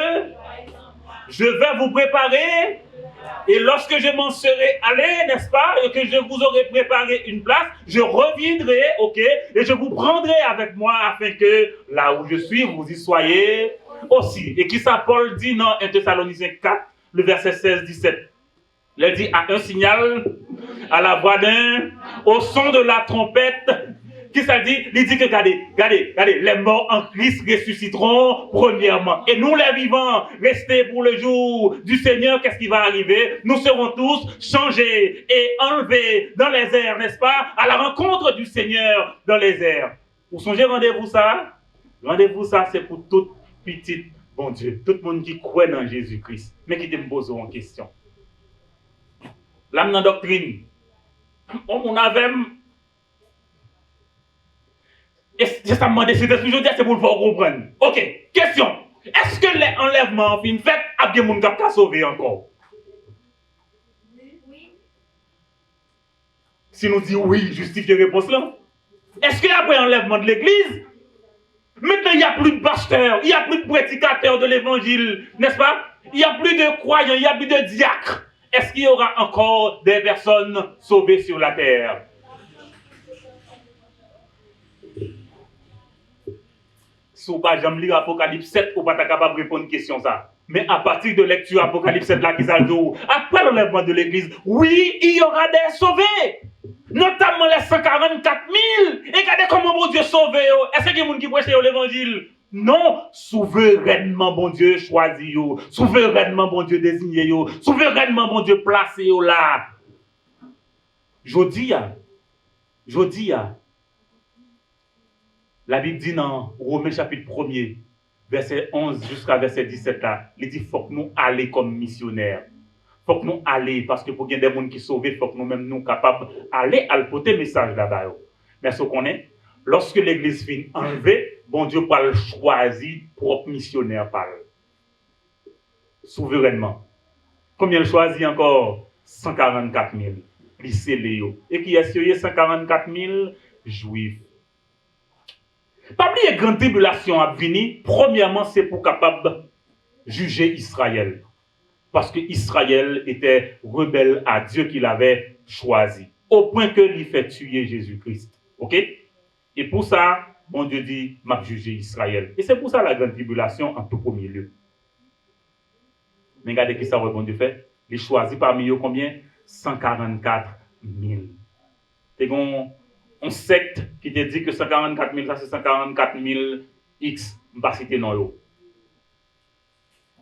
je vais vous préparer. Et lorsque je m'en serai allé, n'est-ce pas, et que je vous aurai préparé une place, je reviendrai, ok, et je vous prendrai avec moi afin que là où je suis, vous y soyez aussi. Et qui ça, Paul dit dans 1 Thessaloniciens 4, le verset 16-17. Il dit à un signal, à la voix d'un, au son de la trompette. Qui ça dit? Il dit que, regardez, les morts en Christ ressusciteront premièrement. Et nous, les vivants, restés pour le jour du Seigneur, qu'est-ce qui va arriver? Nous serons tous changés et enlevés dans les airs, n'est-ce pas? À la rencontre du Seigneur dans les airs. Vous songez, rendez-vous ça? Rendez-vous ça, c'est pour toute petite, bon Dieu, tout le monde qui croit dans Jésus-Christ, mais qui te pose en question. L'âme dans la doctrine. On avait... Et c'est ça me demande, c'est pour le faire comprendre. Ok, question. Est-ce que les enlèvements fin fait a bien moun k'ap sauver encore? Oui. Si nous disons oui, justifier réponse là. Est-ce que après enlèvement de l'église, Maintenant, il n'y a plus de pasteurs, il n'y a plus de prédicateurs de l'évangile, n'est-ce pas? Il n'y a plus de croyants, il n'y a plus de diacres. Est-ce qu'il y aura encore des personnes sauvées sur la terre? Si vous n'avez jamais lu Apocalypse 7, vous n'êtes pas capable de répondre à une question ça. Mais à partir de lecture Apocalypse 7, là, qui s'ajoute, après l'enlèvement de l'église, oui, il y aura des sauvés. Notamment les 144 000. Et regardez comment mon Dieu sauve. Est-ce qu'il y a des gens qui prêchent l'évangile? Non, souverainement, bon Dieu choisi, souverainement, bon Dieu désigné, souverainement, bon Dieu placé là. Jodi, la Bible dit dans Romains chapitre 1er, verset 11 jusqu'à verset 17 là, il dit faut que nous allions comme missionnaires. Faut que nous allions, parce que pour qu'il y ait des gens qui sont sauvés, il faut que nous-mêmes nous capables d'aller à porter le message là-bas. Mais ce qu'on est, lorsque l'église finit enlevée, bon Dieu parle choisi propre missionnaire parle. Souverainement. Combien il choisit encore? 144 000. Lycée et qui est 144 000 juifs. Pas oublier grande tribulation à venir. Premièrement, c'est pour capable juger Israël. Parce que Israël était rebelle à Dieu qu'il avait choisi. Au point que lui fait tuer Jésus-Christ. Ok? Et pour ça, bon Dieu dit, m'a jugé Israël. Et c'est pour ça la grande tribulation en tout premier lieu. Mais regardez qui ça va bon Dieu fait. Il choisit parmi eux combien? 144 000. C'est une secte qui te dit que 144 000, ça c'est 144 000 X, je ne vais pas citer non.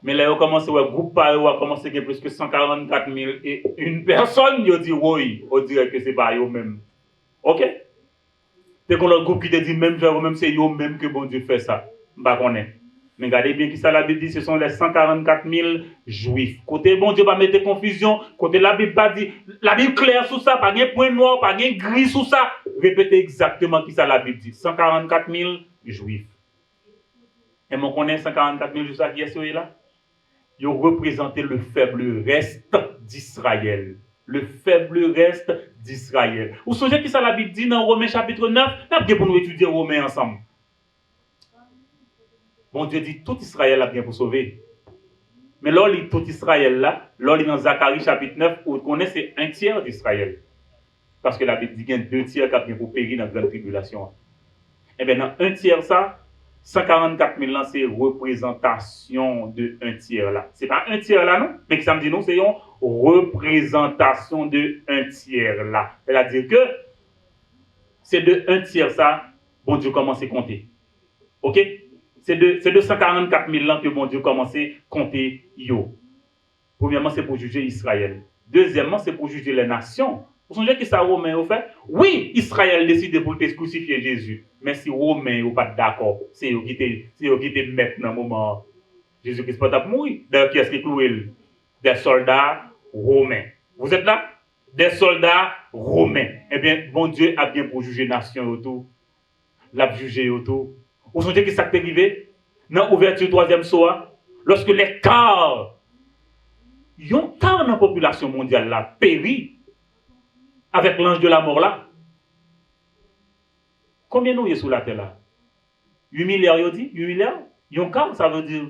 Mais là, on commence, le groupe a commencé à plus que 144 000 et une personne, il dit oui, on dirait que ce n'est pas eux même. Ok? C'est qu'on le groupe qui te dit même, c'est eux même que bon Dieu fait ça. Je ne sais pas. Mais regardez bien qui ça la Bible dit, ce sont les 144 000 juifs. Côté bon Dieu pas mettre confusion, côté la Bible pas dit, la Bible claire sur ça, pas de point noir, pas de gris sur ça. Répétez exactement qui ça la Bible dit. 144 000 juifs. Et on connaît 144 000 juifs qui est là? Ils ont représenté le faible reste d'Israël. Le faible reste d'Israël. Vous songez qui ça la Bible dit dans Romains chapitre 9? Là, pour nous étudier Romains ensemble. Bon Dieu dit tout Israël a bien pour sauver. Mais là, tout Israël là, là, dans Zacharie chapitre 9, où on connaît c'est un tiers d'Israël. Parce que la Bible dit qu'il y a 2 tiers qui a bien pour périr dans la grande tribulation. Eh bien, dans un tiers ça, 144 000 là, c'est représentation de un tiers là. C'est pas un tiers là, non? Mais ça me dit non, c'est une représentation de un tiers là. C'est-à-dire que c'est de un tiers ça, bon Dieu commence à compter. Ok? C'est de 144 000 ans que bon Dieu commence à compter yo. Premièrement, c'est pour juger Israël. Deuxièmement, c'est pour juger les nations. Vous songez que ça Romain au fait? Oui, Israël décide pour crucifier Jésus. Mais si Romain n'est pas d'accord, c'est eux qui te mettent dans le moment Jésus-Christ peut pas mourir. D'ailleurs, qui est-ce qui cloué? Des soldats romains. Vous êtes là? Des soldats romains. Eh bien, bon Dieu a bien pour juger les nations autour. L'a jugé autour. Vous songez que ça t'est arrivé? Dans l'ouverture 3e soir, lorsque les quarts, yon quart dans la population mondiale là, périt avec l'ange de la mort là. Combien nous y est sous la terre là? 8 milliards, yon dit? 8 milliards? Yon quart, ça veut dire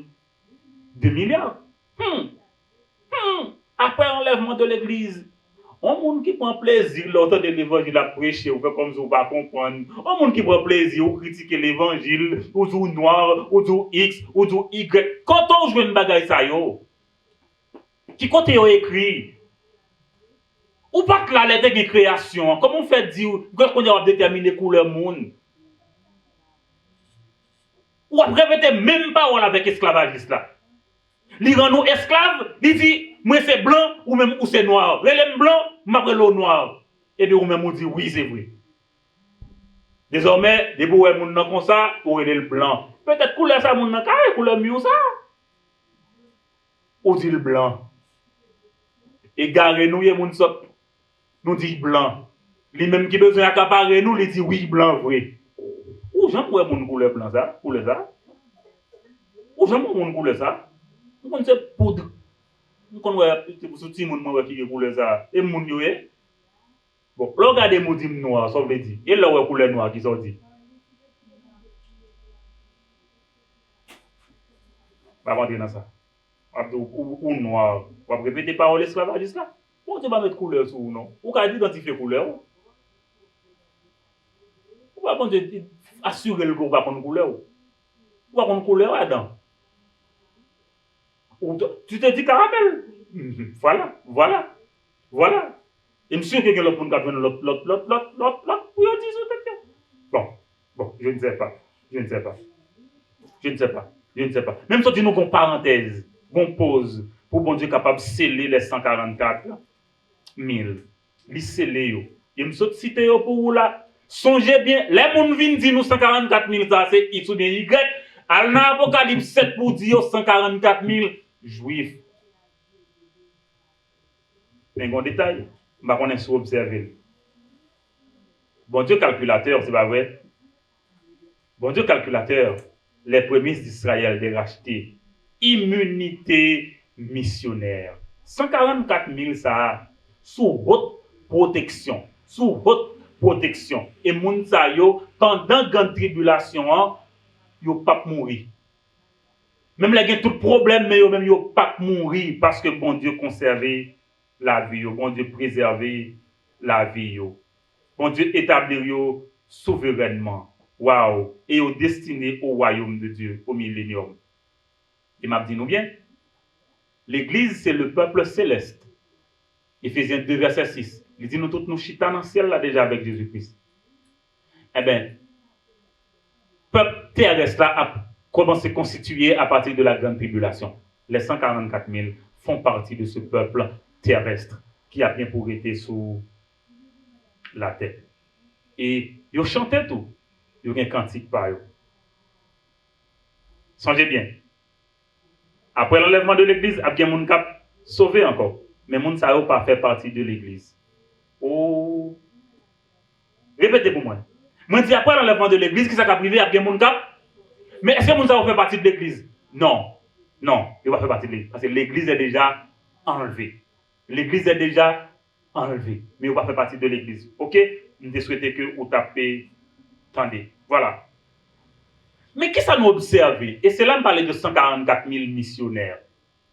2 milliards. Après l'enlèvement de l'église, on monde qui prend plaisir l'auteur de l'évangile à prêcher, ou comme vous ne pas comprendre. On monde qui prend plaisir ou critiquer l'évangile, ou du noir, ou du X, ou du Y. Quand on joue une bagaille ça yo, qui compte écrit, ou pas que la lettre de création, comment on fait dire qu'on a déterminé couleur monde? Ou après répéter même parole avec esclavagiste là. Li rend nous esclaves, il dit, moi c'est blanc ou même ou c'est noir. L'élève blanc, m'après l'eau noir. Et bien ou même on dit oui c'est vrai. Désormais, des bouets moun nan comme ça, ou est le blanc. Peut-être couleur ça moun nan carré, couleur mieux ça. Ou dit le blanc. Et garé nous, moun sot, nous dit blanc. Li même qui besoin accaparer nous, il dit oui blanc vrai. Ou j'en vois moun couleur blanc ça, couleur ça. Ou j'en vois moun couleur ça. On sait poudre. On voit petit moun qui couleur ça. Et moun yo est. Bon, là regardez moun dit noir, ça veut dire. Et là ouais couleur noire qui sorti. va rentrer dans ça. Ou noir. On va répéter parole esclavagiste là. Bon Dieu va mettre couleur sur ou non. Ou qu'à identifier couleur. Ou pas bon Dieu assurer le groupe va prendre couleur. Ou va prendre couleur là-dedans. Ou tu te dis caramel. Voilà. Et monsieur que l'autre monde qui a besoin de l'autre pour dire ça. Bon, je ne sais pas. Même si tu nous une parenthèse, on pause pour bon Dieu capable de sceller les 144 000. Il sceller yo. Et me saute citer pour vous là. Songez bien, les gens viennent dire nous 144 000 ça c'est X ou bien Y. Al dans Apocalypse 7 pour dire 144 000 juifs. Mais un détail, je ne sais pas observer. Bon Dieu calculateur, c'est pas vrai. Bon Dieu calculateur, les prémices d'Israël de racheter immunité missionnaire. 144 000 ça sous haute protection. Et moun sa yo pendant grande tribulation, yo pas mourir. Même les gens tout problème mais yo même yo pas mourir parce que bon Dieu conserver la vie yo, bon Dieu préserver la vie yo. Bon Dieu établir yo souverainement. Waouh, et au destiné au royaume de Dieu, au millénium. Il m'a dit nous bien. L'église c'est le peuple céleste. Éphésiens 2 verset 6. Il dit nous tous nous chita dans le ciel là déjà avec Jésus-Christ. Eh bien, peuple terrestre là a commencé à constituer à partir de la grande tribulation. Les 144 000 font partie de ce peuple terrestre qui a bien pour être sous la terre. Et ils chantaient tout. Ils ont un cantique par eux. Songez bien. Après l'enlèvement de l'église, il y a bien des gens qui sauvé encore. Mais les gens n'ont pas fait partie de l'église. Oh. Répétez pour moi. Moi, je dis après l'enlèvement de l'église, qui s'est privé, il y a bien des gens. Mais est-ce que les gens ont fait partie de l'église? Non, ils ne vont pas faire partie de l'église. Parce que l'église est déjà enlevée. Mais ils ne vont pas faire partie de l'église. Ok? Je souhaite que vous tapez. Attendez. Voilà. Mais qui ça nous observe? Et c'est là que je parlais de 144 000 missionnaires.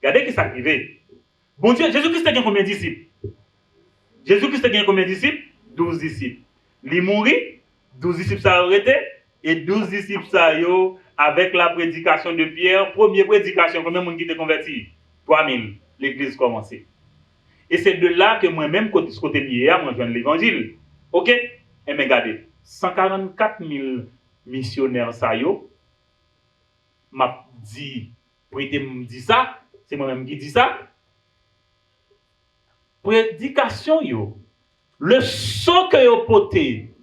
Regardez qui s'est arrivé. Bon Dieu, Jésus-Christ a combien de disciples? 12 disciples. Il mourit, 12 disciples ça arrêté, et 12 disciples ça yo, avec la prédication de Pierre, première prédication, combien de monde qui était converti? 3000. L'église commencé. Et c'est de là que moi-même, côté hier, moi je viens de l'évangile. Ok? Et bien regardez, 144 000 missionnaires ça yo, m'a dit, prêtez me dit ça, c'est moi-même qui dis ça. Prédication yo, le son que yo poté,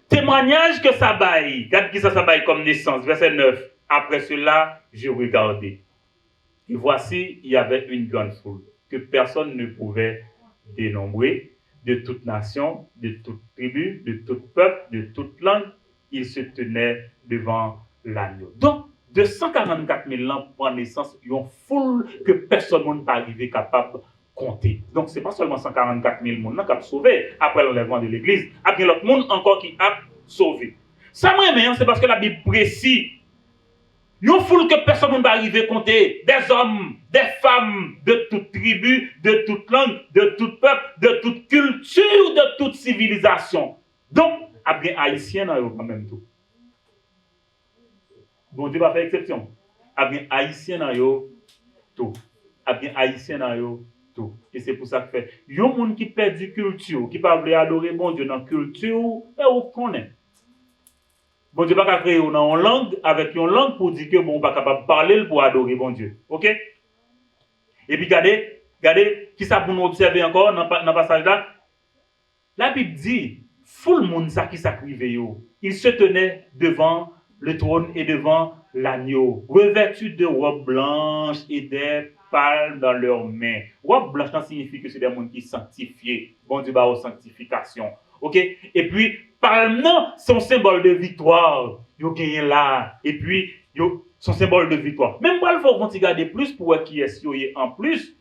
témoignage que ça baille, regarde qui ça baille comme naissance, verset 9. Après cela, je regardais. Et voici, il y avait une grande foule que personne ne pouvait dénombrer, de toute nation, de toute tribu, de tout peuple, de toute langue, ils se tenaient devant l'agneau. Donc, de 144 000 ans pour naissance, il y a une foule que personne n'est pas arrivé capable de compter. Donc, ce n'est pas seulement 144 000 personnes qui ont sauvé après l'enlèvement de l'église, il y a l'autre monde encore qui a sauvé. Ça, moi, c'est parce que la Bible précise. Il y a une foule que personne ne va arriver à compter. Des hommes, des femmes, de toute tribu, de toute langue, de tout peuple, de toute culture, de toute civilisation. Donc, il y a des haïtiens quand même tout. Bon Dieu va faire exception. Il y a des haïtiens tout. Il y a des haïtiens tout. Et c'est pour ça que fait. Il y a des gens qui perdent du culture, qui ne peuvent pas adorer bon Dieu dans la culture, et on connaît. Bon Dieu pas créer une langue avec une langue pour dire que bon pas capable de parler pour adorer bon Dieu. OK? Et puis regardez qui ça pour nous observer encore dans le passage là. La Bible dit full monde ça qui s'acrivait yo. Il se tenait devant le trône et devant l'agneau, revêtus de robes blanches et des palmes dans leurs mains. Robe blanche ça signifie que c'est des gens qui sanctifiés. Bon Dieu va aux sanctification. OK? Et puis palme non, c'est un symbole de victoire. Yo gagné là et puis yo son symbole de victoire. Même pas il faut qu'on regarder plus pour qui est en plus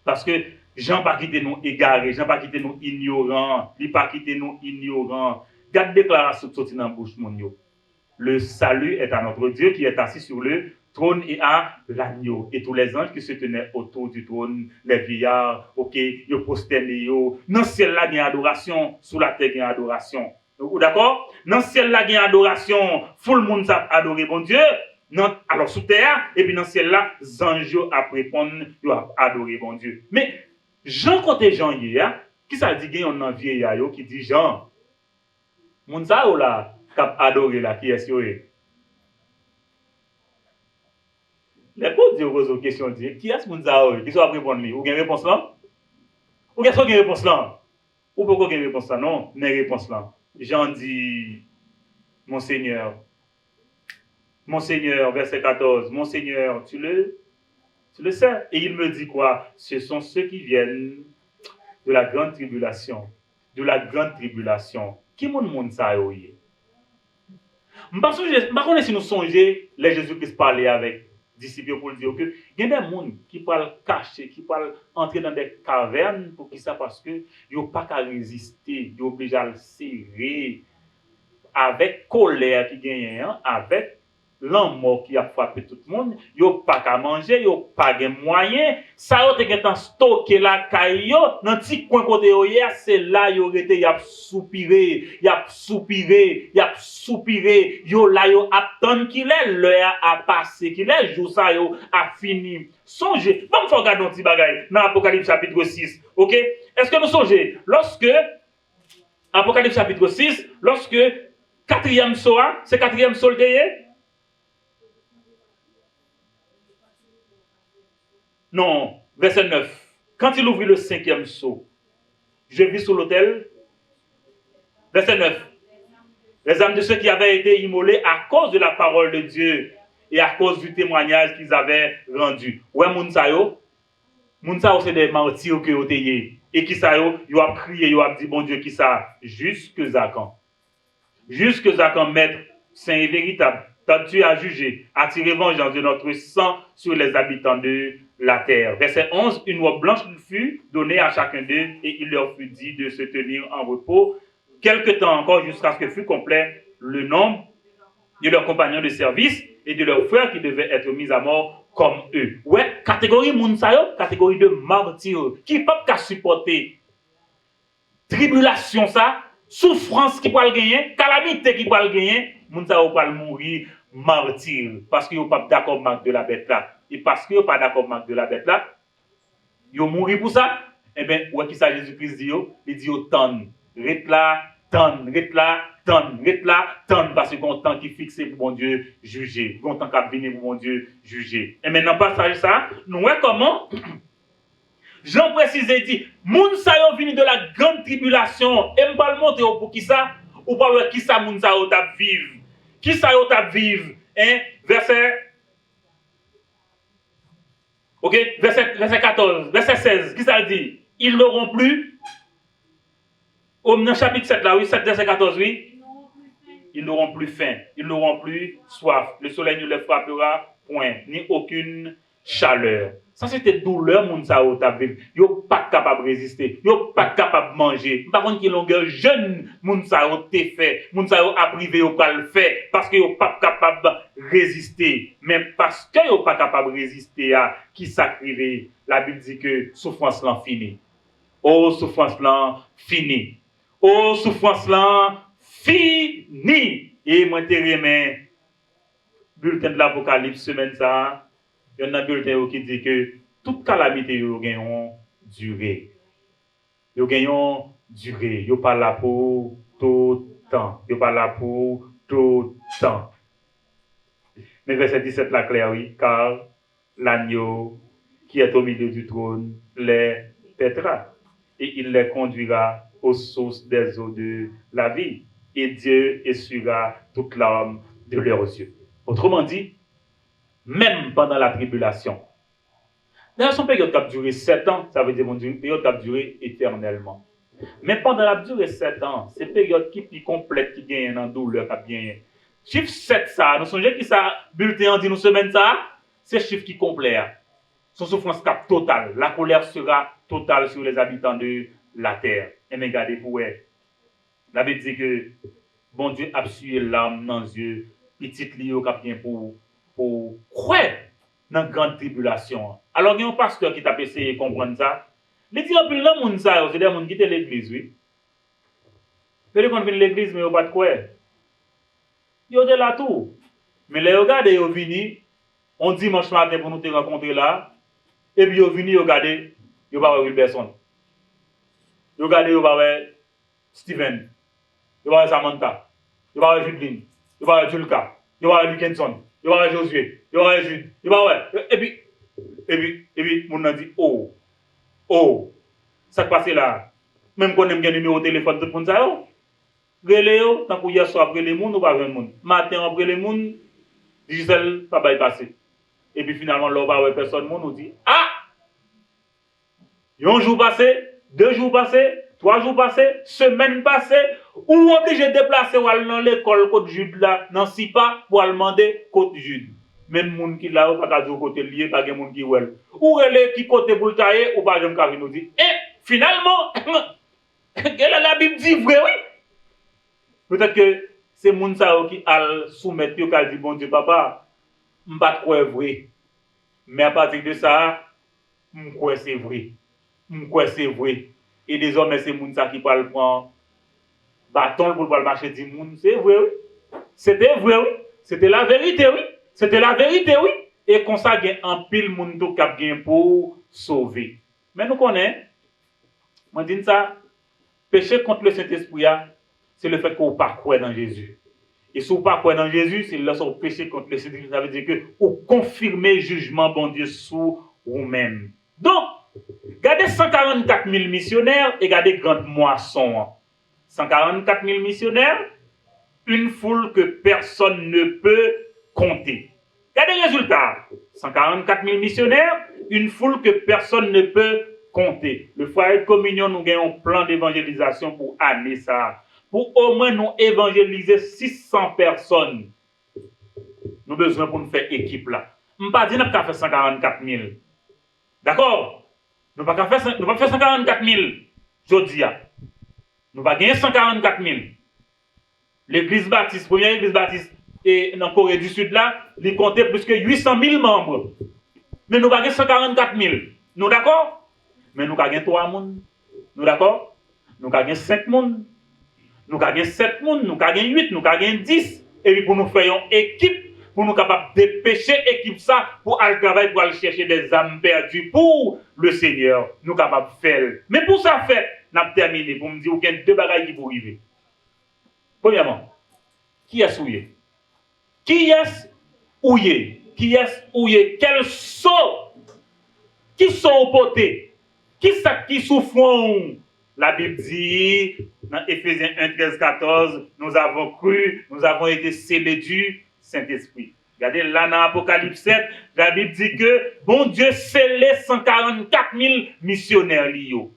parce que Jean pas quitter nous égarés, Jean pas quitter nous ignorants, il pas quitter nous ignorants. Garde déclaration sorti dans bouche mon yo. Le salut est à notre Dieu qui est assis sur le trône et à l'agneau. Et tous les anges qui se tenaient autour du trône, les vieillards, ok, ils prosternaient, dans le ciel là, il y a adoration, sous la terre, il y a adoration. D'accord? Dans le ciel là, il y a adoration, tout le monde a adoré bon Dieu. Non, alors sous terre, et puis dans le ciel là, les anges a répondre, ils ont adoré bon Dieu. Mais, Jean côté Jean hier, qui ça dit qu'il y a un vieillard qui dit Jean, moun sa ou là, kap adoré là, qui est-ce que les potes posent aux questions, qui est-ce moun sa ou, qui soit répondre lui, ou gen réponse là? Ou qu'est-ce que réponse là? Ou pourquoi gen réponse là? Non, n'est réponse là. Jean dit, Monseigneur, verset 14, Monseigneur, tu le sais. Et il me dit quoi? Ce sont ceux qui viennent de la grande tribulation. De la grande tribulation. Qui moun sa yo ye? Parce que si nous songeons, les Jésus-Christ parlait avec disciples pour dire que il y a des gens qui parlent cacher, qui parlent entrer dans des cavernes pour qui ça parce que ils n'ont pas qu'à résister, ils sont obligés à le serrer avec colère qui gagne, avec l'amour qui a frappé tout le monde, ils n'ont pas qu'à manger, ils n'ont pas de moyens, ça a été stocké la caille, dans un petit coin côté hier, c'est là ils ont été, ils ont soupiré, ils ont soupiré, ils ont soupiré, ils ont là, ils ont attendu qu'il est, l'heure a passé, qu'il est, jour ça a fini. Songez, vamos regarder un petit bagage dans Apocalypse chapitre 6, ok? Est-ce que nous songez, lorsque, Apocalypse chapitre 6, lorsque, quatrième saut, c'est quatrième saut le Non, verset 9. Quand il ouvrit le cinquième seau, je vis sur l'autel. Verset 9. Les âmes de ceux qui avaient été immolés à cause de la parole de Dieu et à cause du témoignage qu'ils avaient rendu. Ouais, Mounsayo, c'est des martyrs qui ont été. Et qui ça, ils ont crié, ils ont dit, bon Dieu, qui ça? Jusque Zakan. Jusque Zakan, maître, saint et véritable, tu as jugé, à tirer vengeance de notre sang sur les habitants de la terre. Verset 11, une robe blanche fut donnée à chacun d'eux et il leur fut dit de se tenir en repos quelque temps encore jusqu'à ce que fût complet le nombre de leurs compagnons de service et de leurs frères qui devaient être mis à mort comme eux. Ouais, catégorie Mounsayo, catégorie de martyrs qui ne peuvent pas supporter tribulation ça, souffrance qui peut le gagner, calamité qui peut le gagner, Mounsayo peut mourir martyr parce qu'ils n'ont pas d'accord avec de la bête là. Et parce qu'ils n'ont pas d'accord avec de la bête là, ils ont mouru pour ça. Eh bien, ouais, qui ça Jésus-Christ dit, il dit autant, rete là, tonne, parce qu'il y a un temps qui est fixé pour mon Dieu juger, il y a un temps qui a venu pour mon Dieu juger. Et maintenant, passage ça, nous voyons comment Jean précise et dit, moun sa yo vini de la grande tribulation, et m'pa le montrer pour qui ça, ou pas qui ça moun sa yo tap vive. Qui ça yo tap vive, hein? Verset 14, verset 16, qui ça dit? Ils n'auront plus, au chapitre 7 là, oui, 7, verset 14, oui. Ils n'auront plus faim, ils n'auront plus soif, le soleil ne les frappera point, ni aucune chaleur. Ça, c'était douleur, moun sa ou ta vive. Yo pas capable de résister. Yo pas capable de manger. Par contre, qui longueur jeune, moun sa ou te fait. Moun sa ou a privé, yo pas le fait. Parce que yo pas capable de résister. Même parce que yo pas capable de résister à qui s'acrivé. La Bible dit que souffrance l'en fini. Oh, souffrance l'en fini. Oh, souffrance l'en fini. Et moi, te remets, bulletin de l'Apocalypse, semaine ça. Il y a un bulletin qui dit que toute calamité, ils gagnent durée. Ils gagnent durée. Ils ne sont pas là pour tout le temps. Ils ne sont pas là pour tout le temps. Mais verset 17 là, clair, oui. Car l'agneau qui est au milieu du trône les paîtra. Et il les conduira aux sources des eaux de la vie. Et Dieu essuiera toute larme de leurs yeux. Autrement dit, même pendant la tribulation. D'ailleurs, son période qui a duré 7 ans, ça veut dire une période qui a duré éternellement. Mais pendant la durée 7 ans, c'est une période qui est plus complète, qui gagne dans douleur, qui a bien. Chiffre 7, ça, nous songez qui ça, bulletin en dit nous semaine ça, c'est chiffre qui est complet. Son souffrance cap totale. La colère sera totale sur les habitants de la terre. Et regardez, pour la Bible dit que bon Dieu a sué l'âme dans les yeux petit li yo k'ap gen pour croire dans grande tribulation. Alors il y a un pasteur qui t'a essayé de comprendre ça. Il dit en plus là moun ça, c'est des gens qui étaient l'église oui. Peut-être qu'on vient l'église mais yo pas de croire. Yo de là tout. Mais les regarde yo vini on dimanche matin pour nous te rencontrer là et puis yo vini yo regarder yo pas Wilberson. Yo regarder yo pas Steven. Yo pas Samantha. Yo pas Judline. Yo pas Julka. Yo pas Dickinson. Yo pas Josué. Yo pas Jude. Yo pas et puis mon a dit oh ça passe là. Même quand on aime bien numéro de téléphone tout le monde ça yo. Relé yo tant que hier soir après les moun ou pas vrai moun. Matin après les moun Gisèle pas passer. Et puis finalement là pas personne moun nous dit ah un jour passé, 2 jours passés, 3 jours passés, semaine passée, ou obligé de déplacer ou aller dans l'école Côte Jude là, dans Sipa pour aller demander Côte Jude. Même moun qui là ou pas dire côté lié, pas gen moun qui wel. Ou relé qui côté pour tailler ou pas jamais nous dit finalement la Bible dit vrai oui. Peut-être que c'est moun ça qui al soumettre yo qui dit bon Dieu papa, m'pas croire vrai. Mais à partir de ça, m'croire c'est vrai. M'croire c'est vrai. Et désormais c'est moun ça qui parle prend bâton pour le marcher dit moun c'est vrai oui. C'était vrai oui. C'était la vérité oui. C'était la vérité oui. Et comme ça gen en pile moun to k'ap gen pour sauver. Mais nous connaissons moi dis ça péché contre le Saint-Esprit c'est le fait qu'on pas croire dans Jésus. Et si vous pas croire dans Jésus, c'est là son péché contre le Saint-Esprit, ça veut dire que vous confirmez jugement bon Dieu sur vous-même. Donc, regardez 144 000 missionnaires et regardez grande moisson. 144 000 missionnaires, une foule que personne ne peut compter. Regardez le résultat. 144 000 missionnaires, une foule que personne ne peut compter. Le foyer de communion, nous avons un plan d'évangélisation pour année ça. Pour au moins nous évangéliser 600 personnes. Nous avons besoin pour nous faire équipe là. Nous ne pas dire que nous avons fait 144 000. D'accord? Nous ne pas faire 144 000. Je dis. Nous ne pas gagner 144 000. L'église baptiste, première église baptiste, et dans la Corée du Sud là, il comptait plus que 800 000 membres. Mais nous ne pas gagner 144 000. Nous d'accord? Mais nous avons gagné 3 personnes. Nous d'accord? Nous avons gagné 5 personnes. Nous avons 7 personnes, nous avons 8, nous avons 10. Et puis pour nous faire une équipe, pour nous capables de dépêcher l'équipe ça, pour aller travailler, pour aller chercher des âmes perdues pour le Seigneur. Nous capables de faire. Mais pour ça faire, nous avons terminé pour me dire qu'il y a 2 bagailles qui vont arriver. Premièrement, qui est souillé? Qui est ouillé? Qui est ouillé? Quel saut? Qui sont au poté? Qui souffrent? La Bible dit, dans Éphésiens 1, 13, 14, nous avons cru, nous avons été scellés du Saint-Esprit. Regardez là dans Apocalypse 7, la Bible dit que, bon Dieu scellé 144 000 missionnaires liés.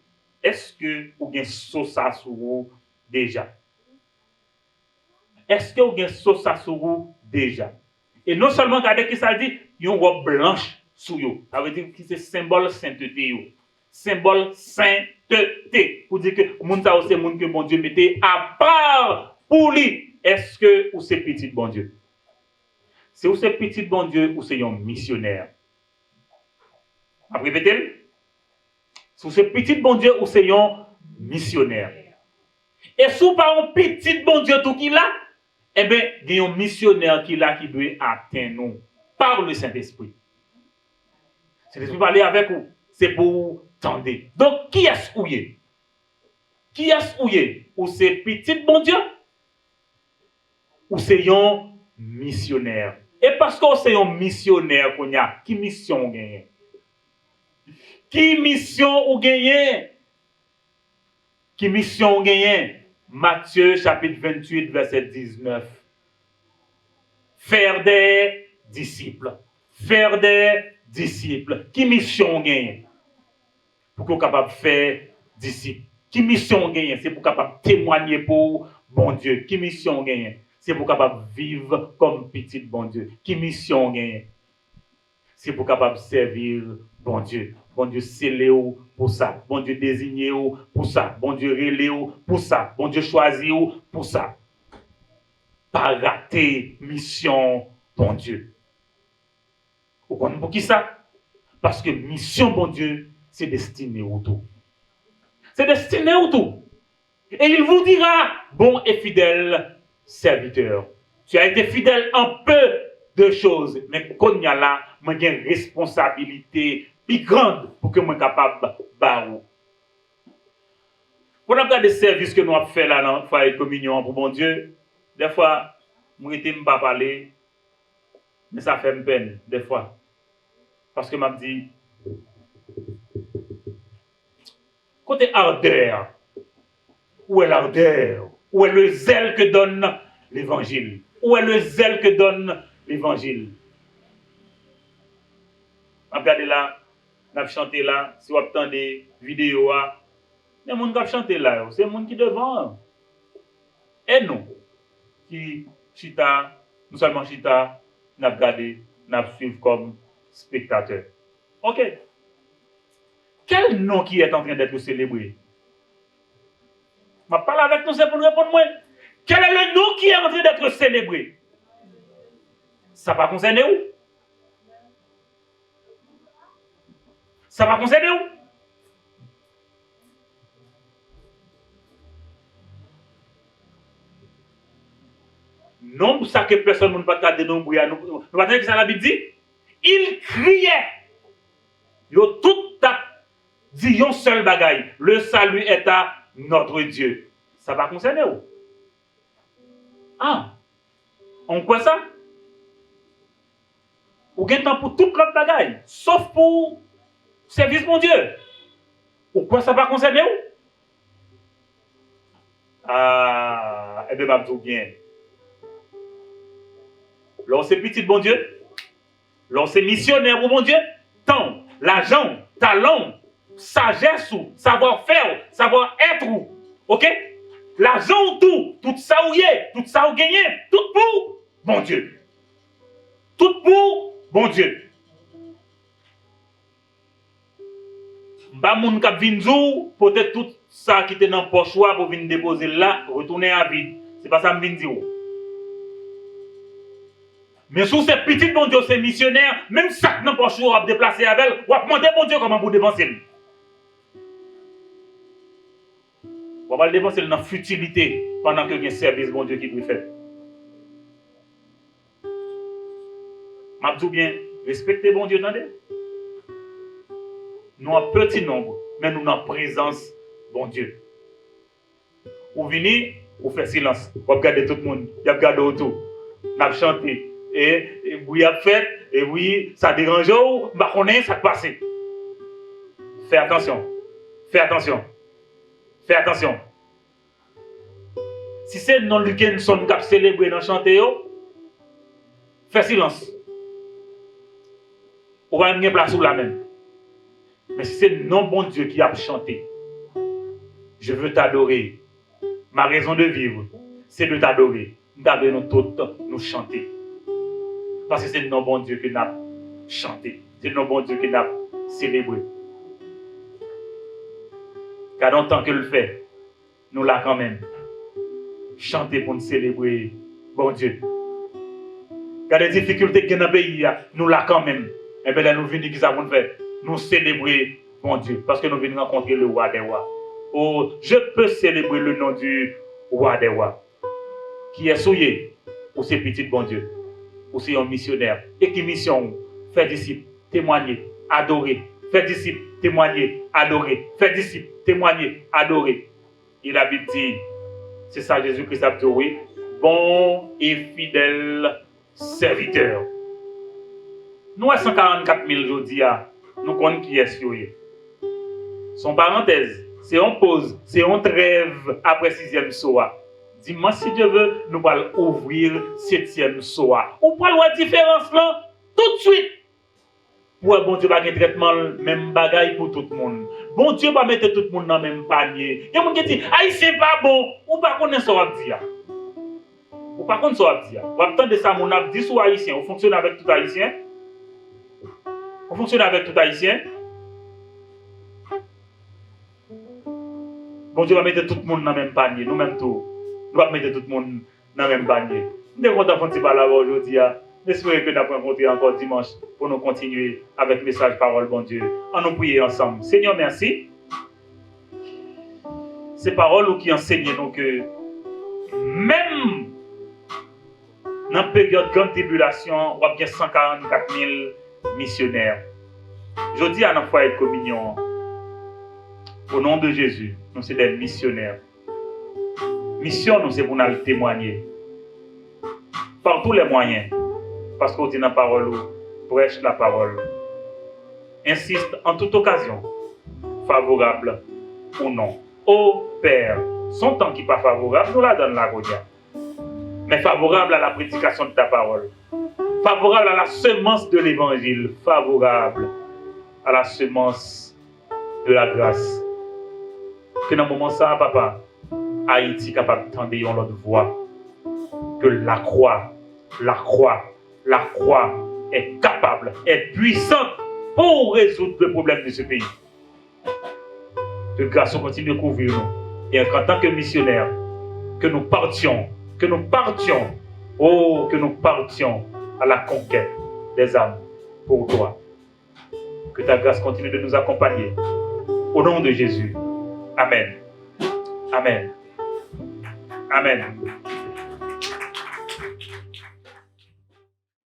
Est-ce que vous avez ça sur vous déjà? Est-ce que vous avez ça sur vous déjà? Et non seulement, regardez qui ça dit, il y a une robe blanche sur vous. Ça veut dire que c'est symbole sainteté. Symbole sainteté. Pour dire que moun ça c'est moun que bon Dieu mettait à part pour lui. Est-ce que ou c'est petit bon Dieu? C'est ou c'est petit bon Dieu ou c'est un missionnaire? Après répétez. C'est c'est petit bon Dieu ou c'est un missionnaire? Et si pas un petit bon Dieu tout qui là, eh bien, il y a un missionnaire qui là qui doit atteindre nous par le Saint-Esprit. Saint-Esprit parler avec vous, c'est pour tendre. Donc, qui est-ce ouillé? Qui est-ce ouillé? Ou c'est petit bon Dieu? Ou c'est un missionnaire? Et parce que c'est un missionnaire qu'on a, qui mission on gagne? Qui mission ou gagne? Qui mission on gagne? Matthieu chapitre 28, verset 19. Faire des disciples. Faire des disciples. Qui mission on gagne? Pour qu'on soit capable de faire disciples. Qui mission on gagne? C'est pour capable de témoigner pour bon Dieu. Qui mission on gagne? C'est pour capable de vivre comme petit bon Dieu. Qui mission on gagne? C'est pour capable de servir bon Dieu. Bon Dieu scellé pour ça. Bon Dieu désigné pour ça. Bon Dieu relé pour ça. Bon Dieu choisi pour ça. pas rater mission bon Dieu. Vous comprenez pour qui ça? Parce que mission bon Dieu, c'est destiné au tout. C'est destiné au tout. Et il vous dira, bon et fidèle serviteur, tu as été fidèle en peu de choses, mais quand il y a là, moi j'ai une responsabilité plus grande pour que je sois capable de barrer. Quand on regarde les services que nous avons fait là dans la communion pour bon Dieu, des fois, moi je ne pas parler, mais ça fait une peine, des fois. Parce que je me dis, côté ardeur, où est l'ardeur? Où est le zèle que donne l'évangile? Où est le zèle que donne l'évangile? Regardez là, on a chanté là, si vous avez des vidéos, il y a des gens qui chanté là, c'est les gens qui devant. Et nous, qui chita, nous seulement chita, nous avons regardé, nous avons suivi comme spectateurs. Ok. Quel nom qui est en train d'être célébré? Je parle avec nous, c'est pour nous répondre moi. Quel est le nom qui est en train d'être célébré? Ça va concerner où? Ça va concerner où? Non, ça que personne ne peut pas garder nos brouillards. Nous va dire que ça la Bible dit. Il criait. Yo tout a dit un seul bagaille. Le salut est à notre Dieu. Ça va concerner où? Ah, on quoi ça? Ou gain temps pour toute l'autre bagaille, sauf pour service mon Dieu. Ou quoi ça va concerner où? Ah, eh bien, je vais vous bien. Lorsque c'est petit bon Dieu, lorsque c'est missionnaire pour mon Dieu, temps, l'argent, talent, sagesse ou savoir-faire, savoir-être ou, ok? L'argent ou tout ça ou y est, tout ça ou gagné, tout pour bon Dieu. Tout pour bon Dieu. Ba moun kap vin zou, peut-être tout ça qui était dans le poche pour venir déposer là, retourner à vide. C'est pas ça que je viens dire. Mais sous ces petites bon Dieu, ces missionnaires, même ça dans le poche à déplacer avec elle, ou à demander bon Dieu comment vous dépenser. On va le dépenser dans la futilité pendant que il y a un service bon Dieu qui doit faire. Je dis bien, respectez bon Dieu, attendez. Nous en petit nombre, mais nous en présence, bon Dieu. Vous venez, vous faites silence. Vous regardez tout le monde, vous regardez autour. Vous avez chanté. Et vous avez fait, et oui, ça dérange, vous connaissez, ça passe. Fais attention. Fais attention. Fais attention. Si c'est non Luken son qui a célébré dans chanter, fais silence. On va mettre place sous la même. Mais si c'est non bon Dieu qui a chanté, je veux t'adorer. Ma raison de vivre, c'est de t'adorer. Nous tout nous chanter. Parce que c'est non bon Dieu qui n'a chanté. C'est non bon Dieu qui n'a célébré. Car dans le temps que le fait, nous l'a quand même. Chanter pour nous célébrer, bon Dieu. Car les difficultés qu'il y a dans le pays, nous l'a quand même. Et bien là, nous venons qui ça pour nous faire? Nous célébrer, bon Dieu, parce que nous venons rencontrer le roi des rois. Oh, je peux célébrer le nom du roi des rois, qui est souillé pour ses petits bon Dieu, pour ses missionnaires, et qui mission, faire disciples, témoigner, adorer, faire disciples, témoigner, adorer, faire disciples, témoigner, adorer. Et la Bible dit, c'est ça Jésus-Christ a dit, oui, bon et fidèle serviteur. Nous, à 144 000 aujourd'hui, nous connaissons qui est souillé. Son parenthèse, c'est on pause, c'est on trêve après 6e soir. Dis-moi si Dieu veut, nous allons ouvrir 7e soir. Ou pas la différence là, tout de suite. Pour bon Dieu va un traitement même bagaille pour tout le monde. Bon Dieu va mettre tout le monde dans le même panier. Il y a des gens qui disent, ah, c'est pas bon, ou pas connaître ce qu'on va dire. Ou pas connaître ce qu'on va dire. Ou attendre ça, mon a dit sur haïtien, on fonctionne avec tout haïtien. On fonctionne avec tout haïtien. Bon Dieu va mettre tout le monde dans le même panier, nous-mêmes tout. Nous allons mettre tout le monde dans le même panier. Nous sommes contents de parler aujourd'hui. J'espère que nous avons rencontré encore dimanche pour nous continuer avec le message parole, bon Dieu. On nous prier ensemble. Seigneur, merci. Ces paroles qui enseignent nous que même dans la période de grande tribulation, on a bien 144 000 missionnaires. Je dis à notre foyer de communion, au nom de Jésus, nous sommes des missionnaires. Mission, nous, c'est pour nous témoigner. Par tous les moyens. Parce qu'on dit dans la parole, prêche la parole. Insiste en toute occasion, favorable ou non. Ô Père, son temps qui n'est pas favorable, nous la donne la gloire. Mais favorable à la prédication de ta parole. Favorable à la semence de l'évangile. Favorable à la semence de la grâce. Que dans le moment ça, papa, Haïti est capable d'entendre une autre voix. Que la croix est capable, est puissante pour résoudre le problème de ce pays. Que grâce continue de couvrir nous. Et en tant que missionnaires, que nous partions à la conquête des âmes pour toi. Que ta grâce continue de nous accompagner. Au nom de Jésus. Amen. Amen. Amen.